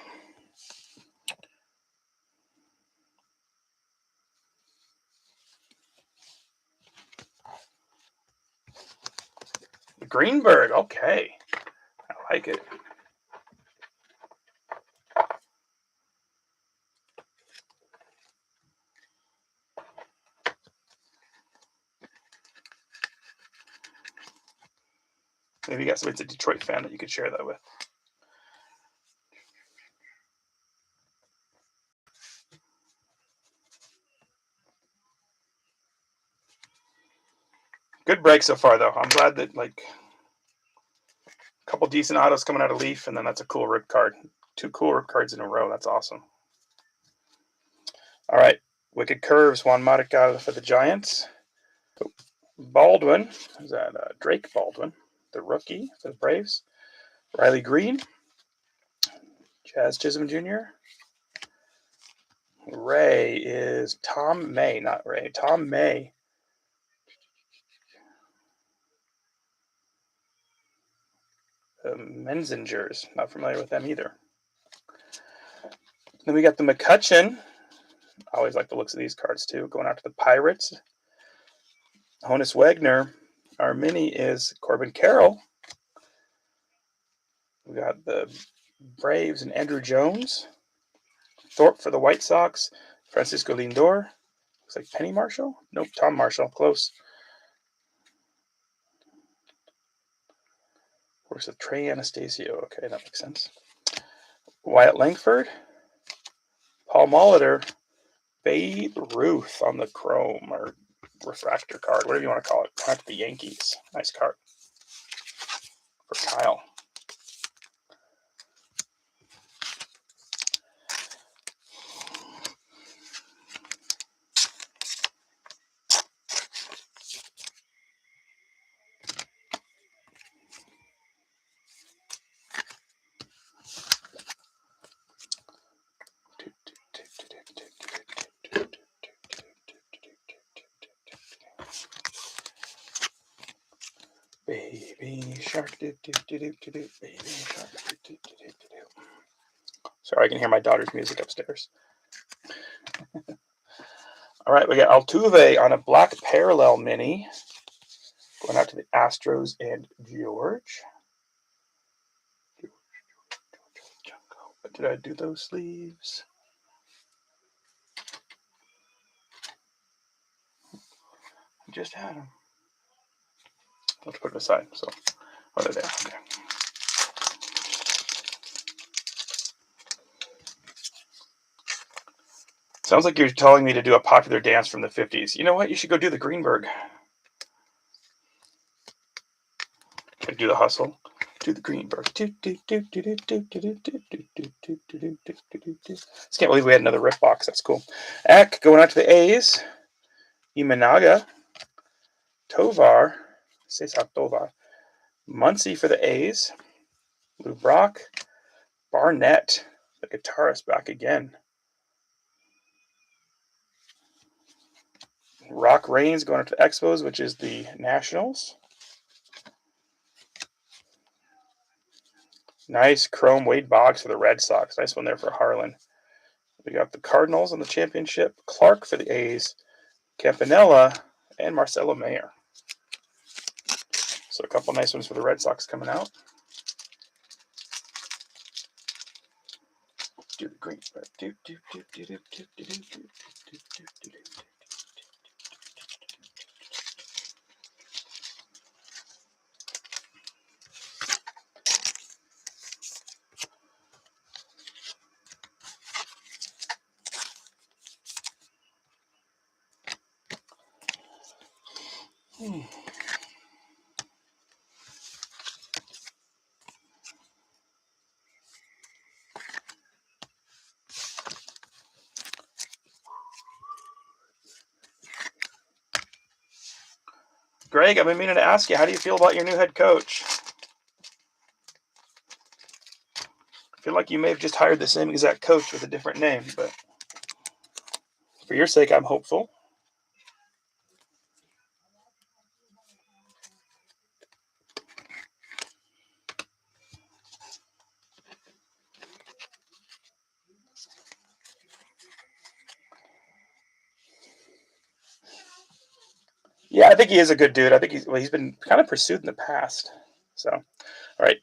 Greenberg, okay. I like it. Maybe you got somebody that's a Detroit fan that you could share that with. Good break so far, though. I'm glad that, like, a couple decent autos coming out of Leaf, and then that's a cool rip card. 2 cool rip cards in a row. That's awesome. All right. Wicked Curves, Juan Marichal for the Giants. Baldwin. Is that Drake Baldwin, the rookie for the Braves. Riley Green. Jazz Chisholm Jr. Ray is Tom May, not Ray. Tom May. Menzingers. Not familiar with them either. Then we got the McCutcheon. I always like the looks of these cards too. Going out to the Pirates. Honus Wagner. Our mini is Corbin Carroll. We got the Braves and Andrew Jones. Thorpe for the White Sox. Francisco Lindor. Looks like Penny Marshall. Nope, Tom Marshall. Close. Works with Trey Anastasio. Okay, that makes sense. Wyatt Langford. Paul Molitor. Babe Ruth on the chrome or refractor card, whatever you want to call it. Back to the Yankees. Nice card for Kyle. shark, do do do do do do, baby shark, do do do do do. Sorry, I can hear my daughter's music upstairs. All right, we got Altuve on a black parallel mini. Going out to the Astros and George. Did I do those sleeves? I just had them. Let's put them aside. So, oh, they're there. Okay. Sounds like you're telling me to do a popular dance from the 50s. You know what? You should go do the Greenberg. Do the hustle. Do the Greenberg. Just can't believe we had another rip box. That's cool. Eck going out to the A's. Imanaga. Tovar. Cesar Tovar. Muncy for the A's. Lou Brock. Barnett, the guitarist, back again. Rock Reigns going up to Expos, which is the Nationals. Nice chrome Wade Boggs for the Red Sox. Nice one there for Harlan. We got the Cardinals on the championship. Clark for the A's. Campanella and Marcelo Mayer. So a couple nice ones for the Red Sox coming out. Do the green. Greg, I've been meaning to ask you, how do you feel about your new head coach? I feel like you may have just hired the same exact coach with a different name, but for your sake, I'm hopeful. Yeah, I think he is a good dude. I think he's been kind of pursued in the past. So, all right,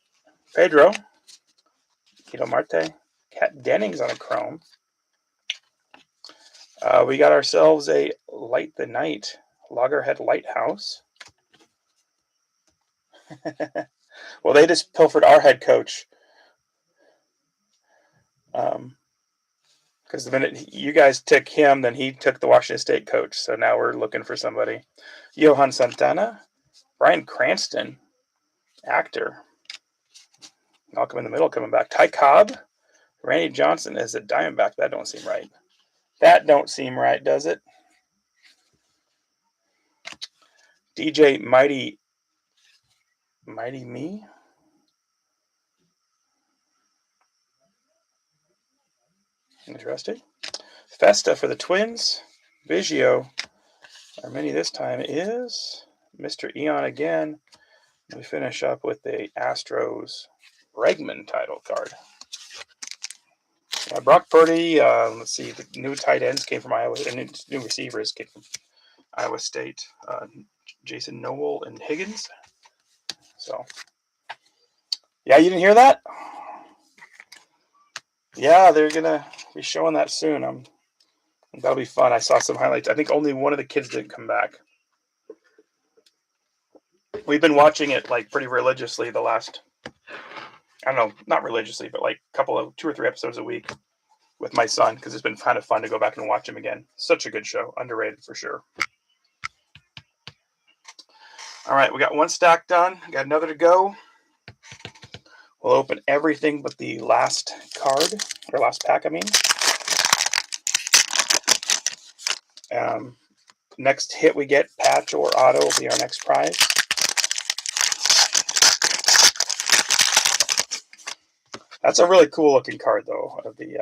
Pedro, Quito Marte, Kat Dennings on a chrome. We got ourselves a Light the Night Loggerhead Lighthouse. Well, they just pilfered our head coach. Because the minute you guys took him, then he took the Washington State coach. So now we're looking for somebody. Johan Santana, Bryan Cranston, actor. Malcolm in the Middle coming back. Ty Cobb, Randy Johnson as a Diamondback. That don't seem right. That don't seem right, does it? DJ Mighty Me. Interesting. Festa for the Twins. Biggio. Our mini this time is Mr. Eon again. We finish up with a Astros Bregman title card. Brock Purdy. Let's see. The new tight ends came from Iowa, and new receivers came from Iowa State. Jason Noel and Higgins. So, yeah, you didn't hear that? Yeah, they're gonna be showing that soon. That'll be fun. I saw some highlights. I think only one of the kids didn't come back. We've been watching it like pretty religiously the last, I don't know, not religiously, but like a couple of 2 or 3 episodes a week with my son, because it's been kind of fun to go back and watch him again. Such a good show. Underrated for sure. All right, we got one stack done. Got another to go. We'll open everything but the last card, or last pack, I mean. Next hit we get, patch or auto, will be our next prize. That's a really cool looking card, though, of the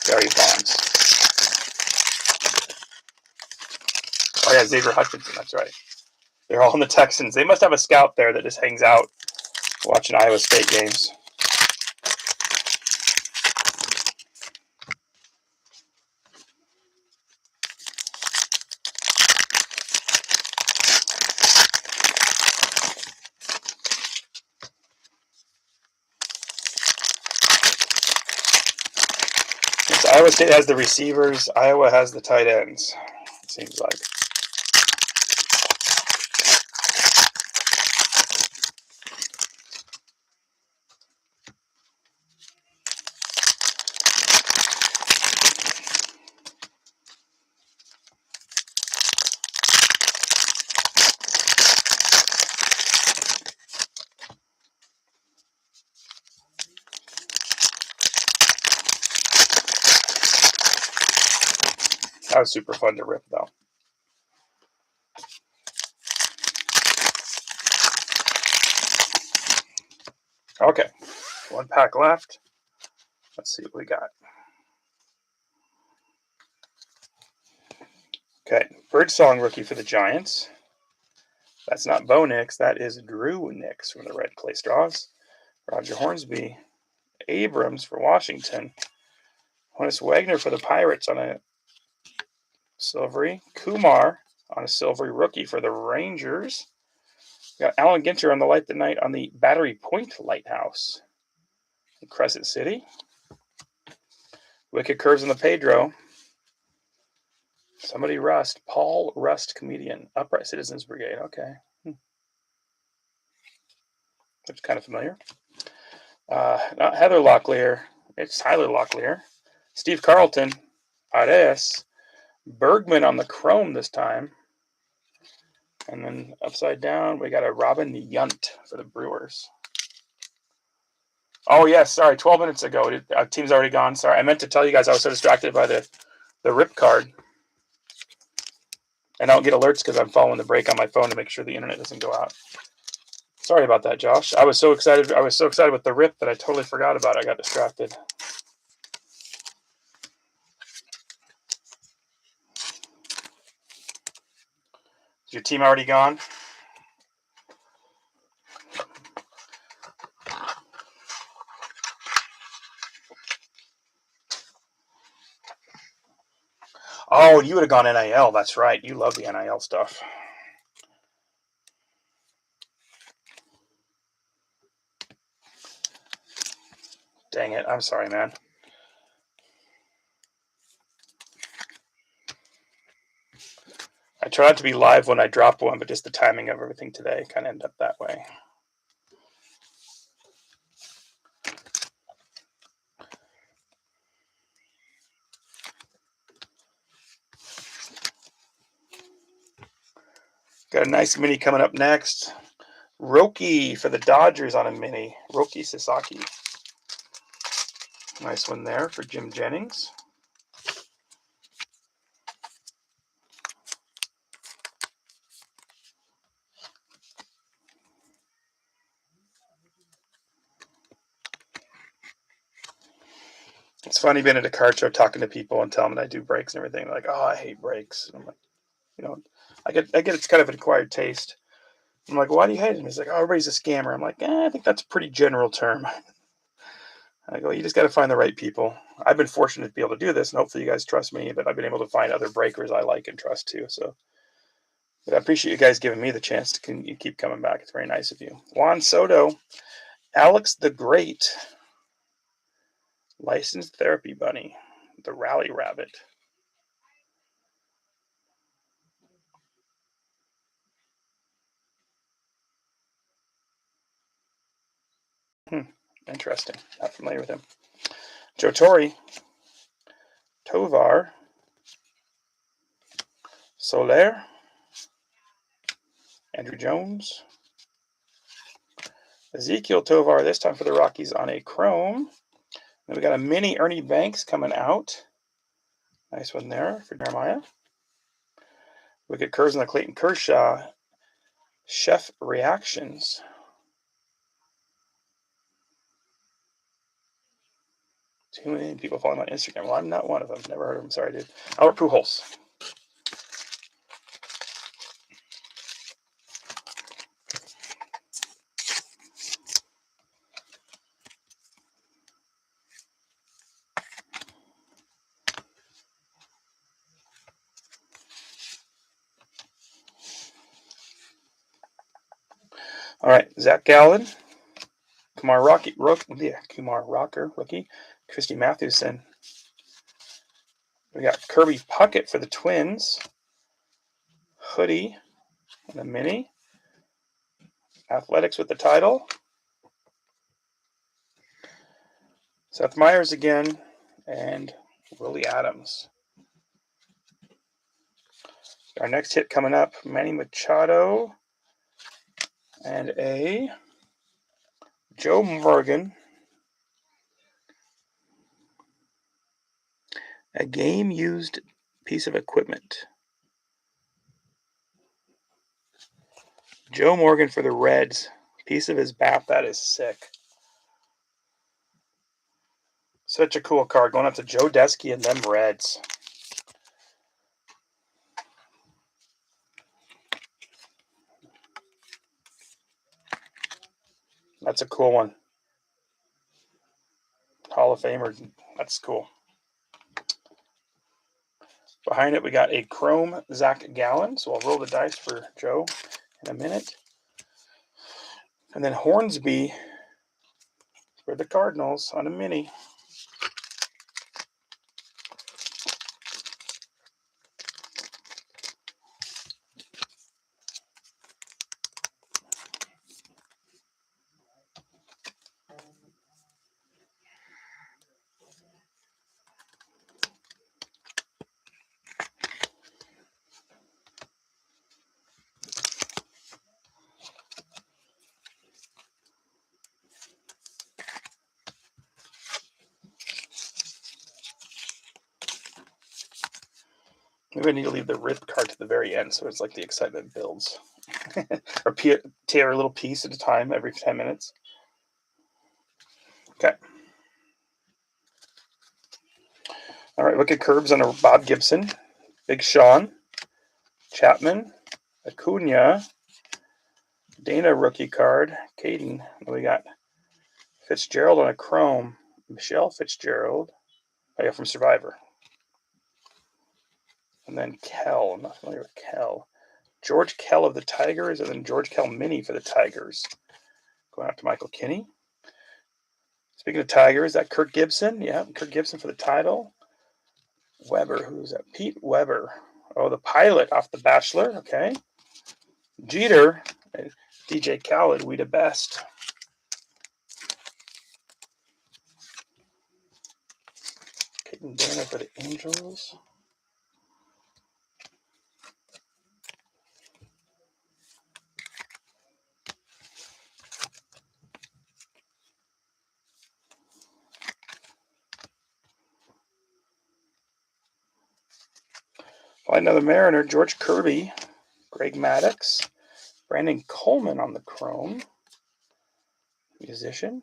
Barry Bonds. Oh, yeah, Xavier Hutchinson, that's right. They're all in the Texans. They must have a scout there that just hangs out watching Iowa State games. Since Iowa State has the receivers, Iowa has the tight ends, it seems like. That was super fun to rip, though. Okay, one pack left. Let's see what we got. Okay, Birdsong rookie for the Giants. That's not Bo Nix. That is Drew Nix from the Red Clay Straws. Roger Hornsby. Abrams for Washington. Honus Wagner for the Pirates on a silvery. Kumar on a silvery rookie for the Rangers. We got Alan Ginter on the Light the Night on the Battery Point Lighthouse in Crescent City. Wicked Curves on the Pedro. Somebody Rust. Paul Rust, comedian. Upright Citizens Brigade. Okay. Looks kind of familiar. Not Heather Locklear. It's Tyler Locklear. Steve Carlton. Paredes. Bergman on the Chrome this time. And then upside down, we got a Robin Yunt for the Brewers. Oh, yes. Sorry. 12 minutes ago. Our team's already gone. Sorry. I meant to tell you guys I was so distracted by the rip card. And I don't get alerts because I'm following the break on my phone to make sure the internet doesn't go out. Sorry about that, Josh. I was so excited. I was so excited with the rip that I totally forgot about it. I got distracted. Is your team already gone? Oh, you would have gone NIL. That's right. You love the NIL stuff. Dang it. I'm sorry, man. I tried to be live when I dropped one, but just the timing of everything today kind of ended up that way. Got a nice mini coming up next. Roki for the Dodgers on a mini. Roki Sasaki. Nice one there for Jim Jennings. It's funny being at a card show talking to people and telling them that I do breaks and everything. They're like, oh, I hate breaks. And I'm like, you know, I get it's kind of an acquired taste. I'm like, why do you hate it? He's like, oh, everybody's a scammer. I'm like, I think that's a pretty general term. I go, you just got to find the right people. I've been fortunate to be able to do this, and hopefully you guys trust me, but I've been able to find other breakers I like and trust too. So but I appreciate you guys giving me the chance to keep coming back. It's very nice of you. Juan Soto, Alex the Great, Licensed Therapy Bunny, the Rally Rabbit. Interesting. Not familiar with him. Joe Torre, Tovar, Soler, Andrew Jones, Ezekiel Tovar, this time for the Rockies on a chrome. Then we got a mini Ernie Banks coming out. Nice one there for Jeremiah. Wicked Curves on the Clayton Kershaw. Chef Reactions. Too many people following my Instagram. Well, I'm not one of them. Never heard of him. Sorry, dude. Albert Pujols. All right, Zach Gallen, Kumar Rocker, rookie, Christy Mathewson. We got Kirby Puckett for the Twins, hoodie, and a mini. Athletics with the title. Seth Meyers again, and Willie Adams. Our next hit coming up, Manny Machado, and a Joe Morgan. A game-used piece of equipment. Joe Morgan for the Reds. Piece of his bat. That is sick. Such a cool card. Going up to Joe Desky and them Reds. That's a cool one. Hall of Famer. That's cool. Behind it, we got a chrome Zach Gallen. So I'll roll the dice for Joe in a minute. And then Hornsby for the Cardinals on a mini. Maybe I need to leave the rip card to the very end so it's like the excitement builds. Or tear a little piece at a time every 10 minutes. Okay. All right, look at Curbs on a Bob Gibson, Big Sean, Chapman, Acuna, Dana rookie card, Caden. We got Fitzgerald on a chrome, Michelle Fitzgerald. Oh yeah, from Survivor. And then Kell. I'm not familiar with Kell. George Kell of the Tigers, and then George Kell mini for the Tigers. Going out to Michael Kinney. Speaking of Tigers, that Kirk Gibson. Yeah, Kirk Gibson for the title. Weber, who's that? Pete Weber. Oh, the pilot off The Bachelor. Okay. Jeter, DJ Khaled, we the best. Peyton Dana for the Angels. Find another Mariner, George Kirby, Greg Maddux, Brandon Coleman on the chrome. Musician.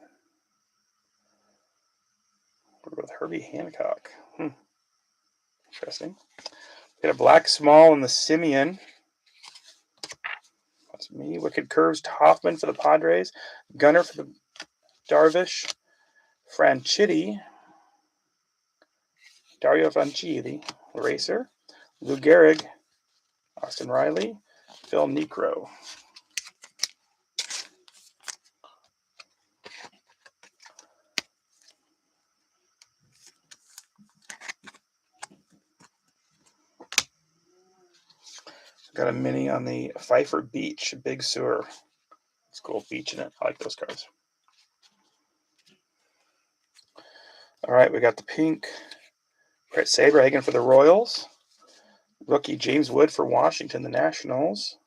With Herbie Hancock. Interesting. Got a black small in the Simeon. That's me. Wicked Curves, Hoffman for the Padres. Gunner for the Darvish. Franchitti. Dario Franchitti. Racer. Lou Gehrig. Austin Riley. Phil Necro. Got a mini on the Pfeiffer Beach, Big Sewer. It's cool beach in it. I like those cards. All right, we got the pink. Brett Saberhagen for the Royals. Rookie James Wood for Washington, the Nationals.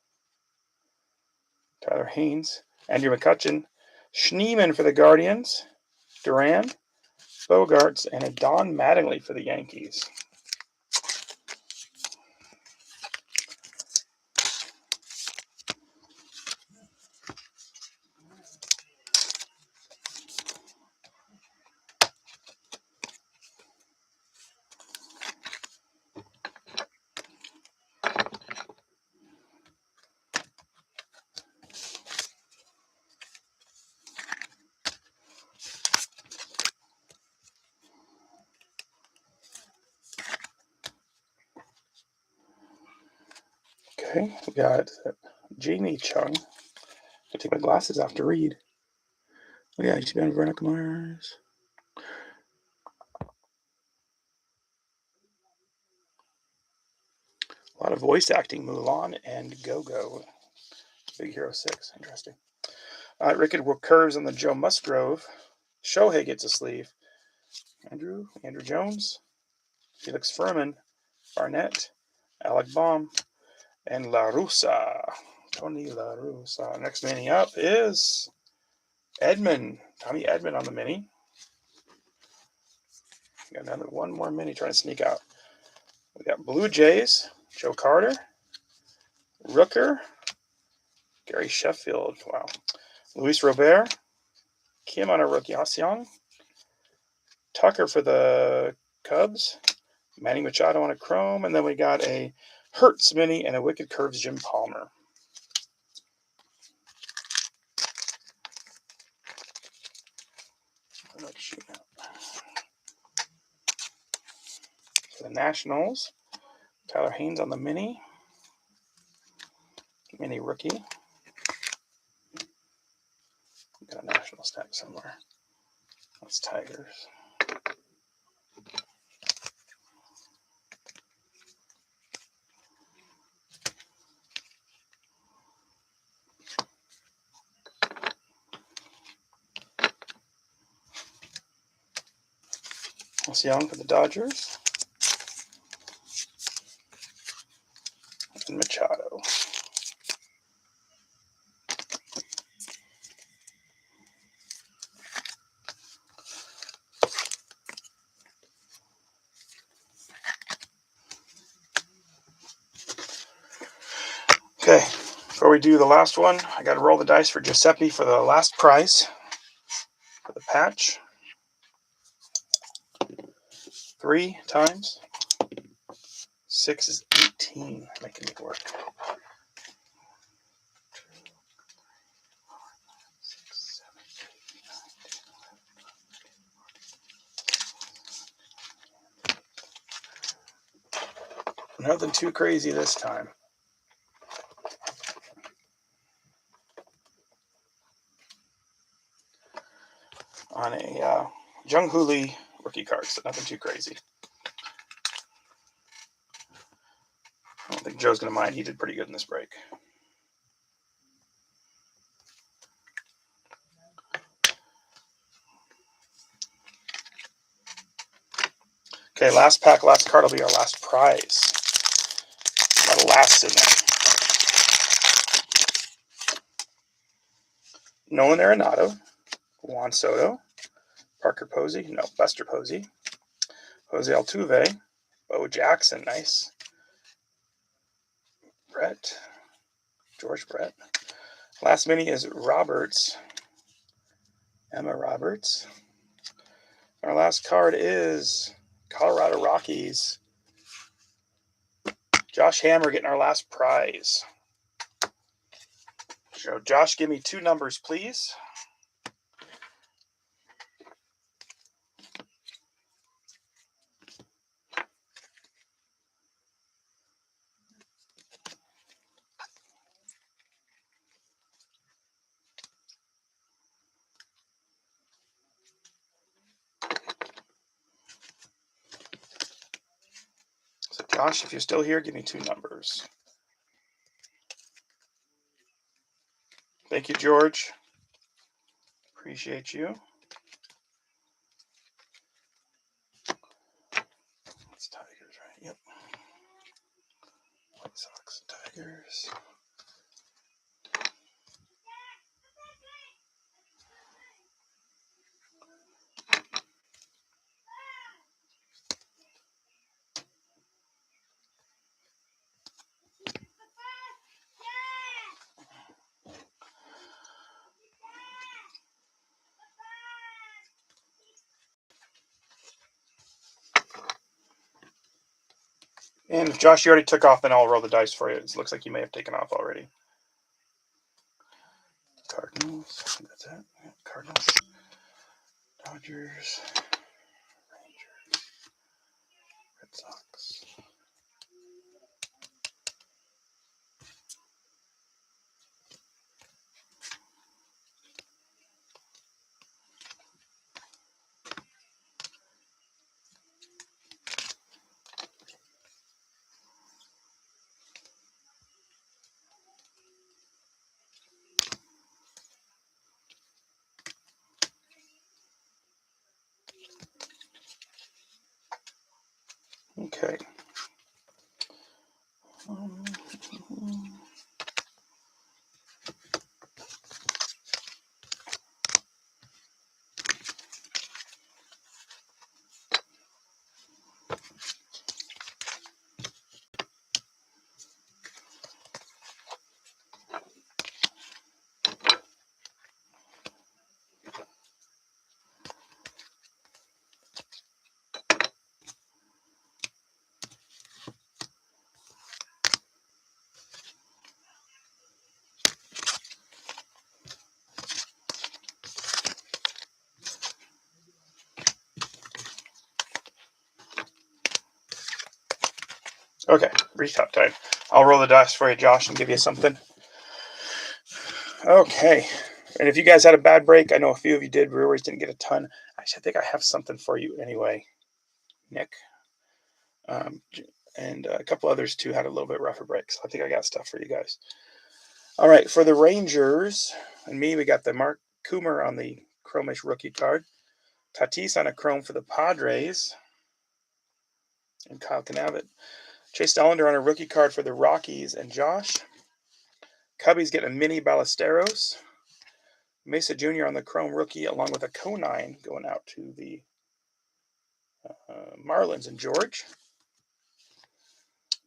Tyler Haynes. Andrew McCutchen. Schneemann for the Guardians. Duran. Bogarts. And a Don Mattingly for the Yankees. Okay, we got Jamie Chung. take my glasses off to read. Oh yeah, he's been Veronica Mars. A lot of voice acting. Mulan and Go-Go. Big Hero 6. Interesting. Rickard Curves on the Joe Musgrove. Shohei gets a sleeve. Andrew Jones. Felix Furman. Barnett. Alec Baum. And La Russa. Tony La Russa. Next mini up is Edmund. Tommy Edmund on the mini. Got one more mini trying to sneak out. We got Blue Jays. Joe Carter. Rooker. Gary Sheffield. Wow. Luis Robert. Kim on a rookie. Young. Tucker for the Cubs. Manny Machado on a chrome. And then we got a Hertz mini and a Wicked Curves Jim Palmer. For the Nationals, Tyler Haynes on the mini rookie. Got a national stack somewhere. That's Tigers. That's Young for the Dodgers. And Machado. Okay, before we do the last one, I got to roll the dice for Giuseppe for the last prize for the patch. 3 times. 6 is 18, making it work. 2, 3, 4, 5, 6, 7, 8, 9, 10, 11. Nothing too crazy this time. On a Jung Hoo Lee rookie card, so nothing too crazy. I don't think Joe's going to mind. He did pretty good in this break. Okay, last pack, last card will be our last prize. That'll last in there. Nolan Arenado, Juan Soto, Parker Posey, no, Buster Posey, Jose Altuve, Bo Jackson, nice. George Brett. Last mini is Roberts, Emma Roberts. Our last card is Colorado Rockies. Josh Hammer getting our last prize. So Josh, give me 2 numbers, please. So Josh, if you're still here, give me 2 numbers. Thank you, George. Appreciate you. It's Tigers, right? Yep. White Sox and Tigers. And if Josh, you already took off, then I'll roll the dice for you. It looks like you may have taken off already. Cardinals. That's it. Yeah, Cardinals. Dodgers. Rangers. Red Sox. Okay. Okay, retop time. I'll roll the dice for you, Josh, and give you something. Okay. And if you guys had a bad break, I know a few of you did. Brewers didn't get a ton. Actually, I think I have something for you anyway, Nick. And a couple others too had a little bit rougher break. So I think I got stuff for you guys. All right, for the Rangers and me, we got the Mark Coomer on the chromish rookie card. Tatis on a chrome for the Padres. And Kyle Canavit. Chase Dollander on a rookie card for the Rockies. And Josh. Cubbies getting a mini Ballesteros. Mesa Jr. on the chrome rookie along with a Conine going out to the Marlins and George.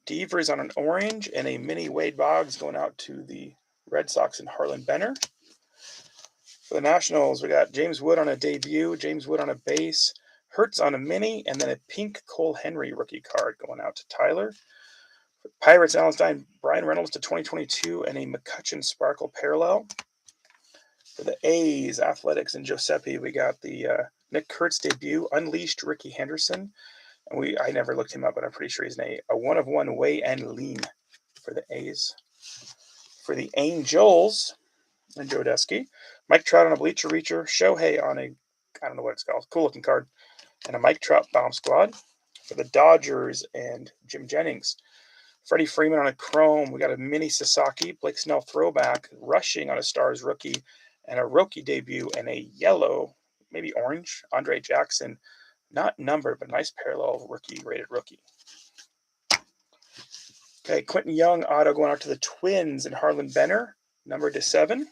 Devers on an orange and a mini Wade Boggs going out to the Red Sox and Harlan Benner. For the Nationals, we got James Wood on a debut, James Wood on a base, Hertz on a mini, and then a pink Cole Henry rookie card going out to Tyler. For Pirates, Alan Stein, Brian Reynolds to 2022, and a McCutcheon Sparkle parallel. For the A's, Athletics, and Giuseppe, we got the Nick Kurtz debut, Unleashed Ricky Henderson. And I never looked him up, but I'm pretty sure he's a 1-of-1 Wei and Lean for the A's. For the Angels and Joe Desky, Mike Trout on a Bleacher Reacher, Shohei on a, I don't know what it's called, cool looking card, and a Mike Trout Bomb Squad. For the Dodgers and Jim Jennings, Freddie Freeman on a chrome. We got a mini Sasaki, Blake Snell throwback, Rushing on a Stars rookie, and a rookie debut, and a yellow, maybe orange, Andre Jackson. Not numbered, but nice parallel rated rookie. Okay, Quentin Young auto going out to the Twins and Harlan Benner, numbered to 7.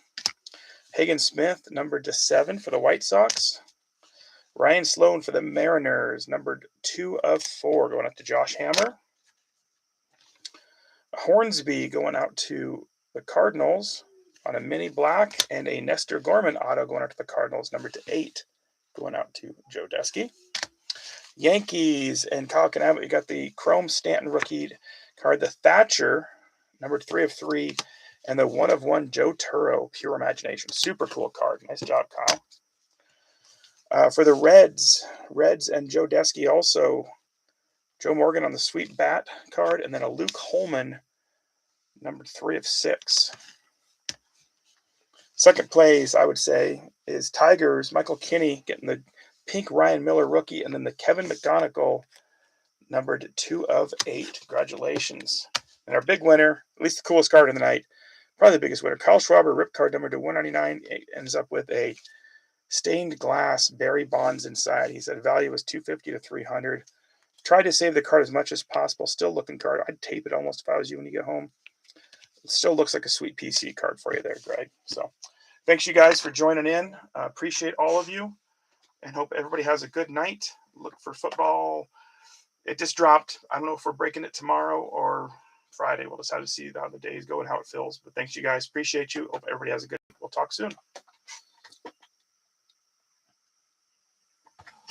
Hagen Smith, numbered to 7 for the White Sox. Ryan Sloan for the Mariners, numbered 2/4, going out to Josh Hammer. Hornsby going out to the Cardinals on a mini black, and a Nestor Gorman auto going out to the Cardinals, numbered to 8, going out to Joe Desky. Yankees and Kyle Canavit, you got the Chrome Stanton rookie card, the Thatcher, numbered 3/3, and the 1-of-1 Joe Turo, Pure Imagination. Super cool card. Nice job, Kyle. For the Reds and Joe Desky also, Joe Morgan on the Sweet Bat card, and then a Luke Holman, numbered 3/6. Second place, I would say, is Tigers. Michael Kinney getting the pink Ryan Miller rookie, and then the Kevin McGonigal, numbered 2/8. Congratulations. And our big winner, at least the coolest card of the night, probably the biggest winner, Kyle Schwarber, rip card numbered to 199, ends up with a stained glass Barry Bonds inside. He said value was 250 to 300. Tried to save the card as much as possible. Still looking card. I'd tape it almost if I was you when you get home. It still looks like a sweet PC card for you there, Greg. So thanks you guys for joining in. Appreciate all of you, and hope everybody has a good night. Look for football. It just dropped. I don't know if we're breaking it tomorrow or Friday. We'll just have to see how the days go and how it feels. But thanks you guys. Appreciate you. Hope everybody has a good. We'll talk soon.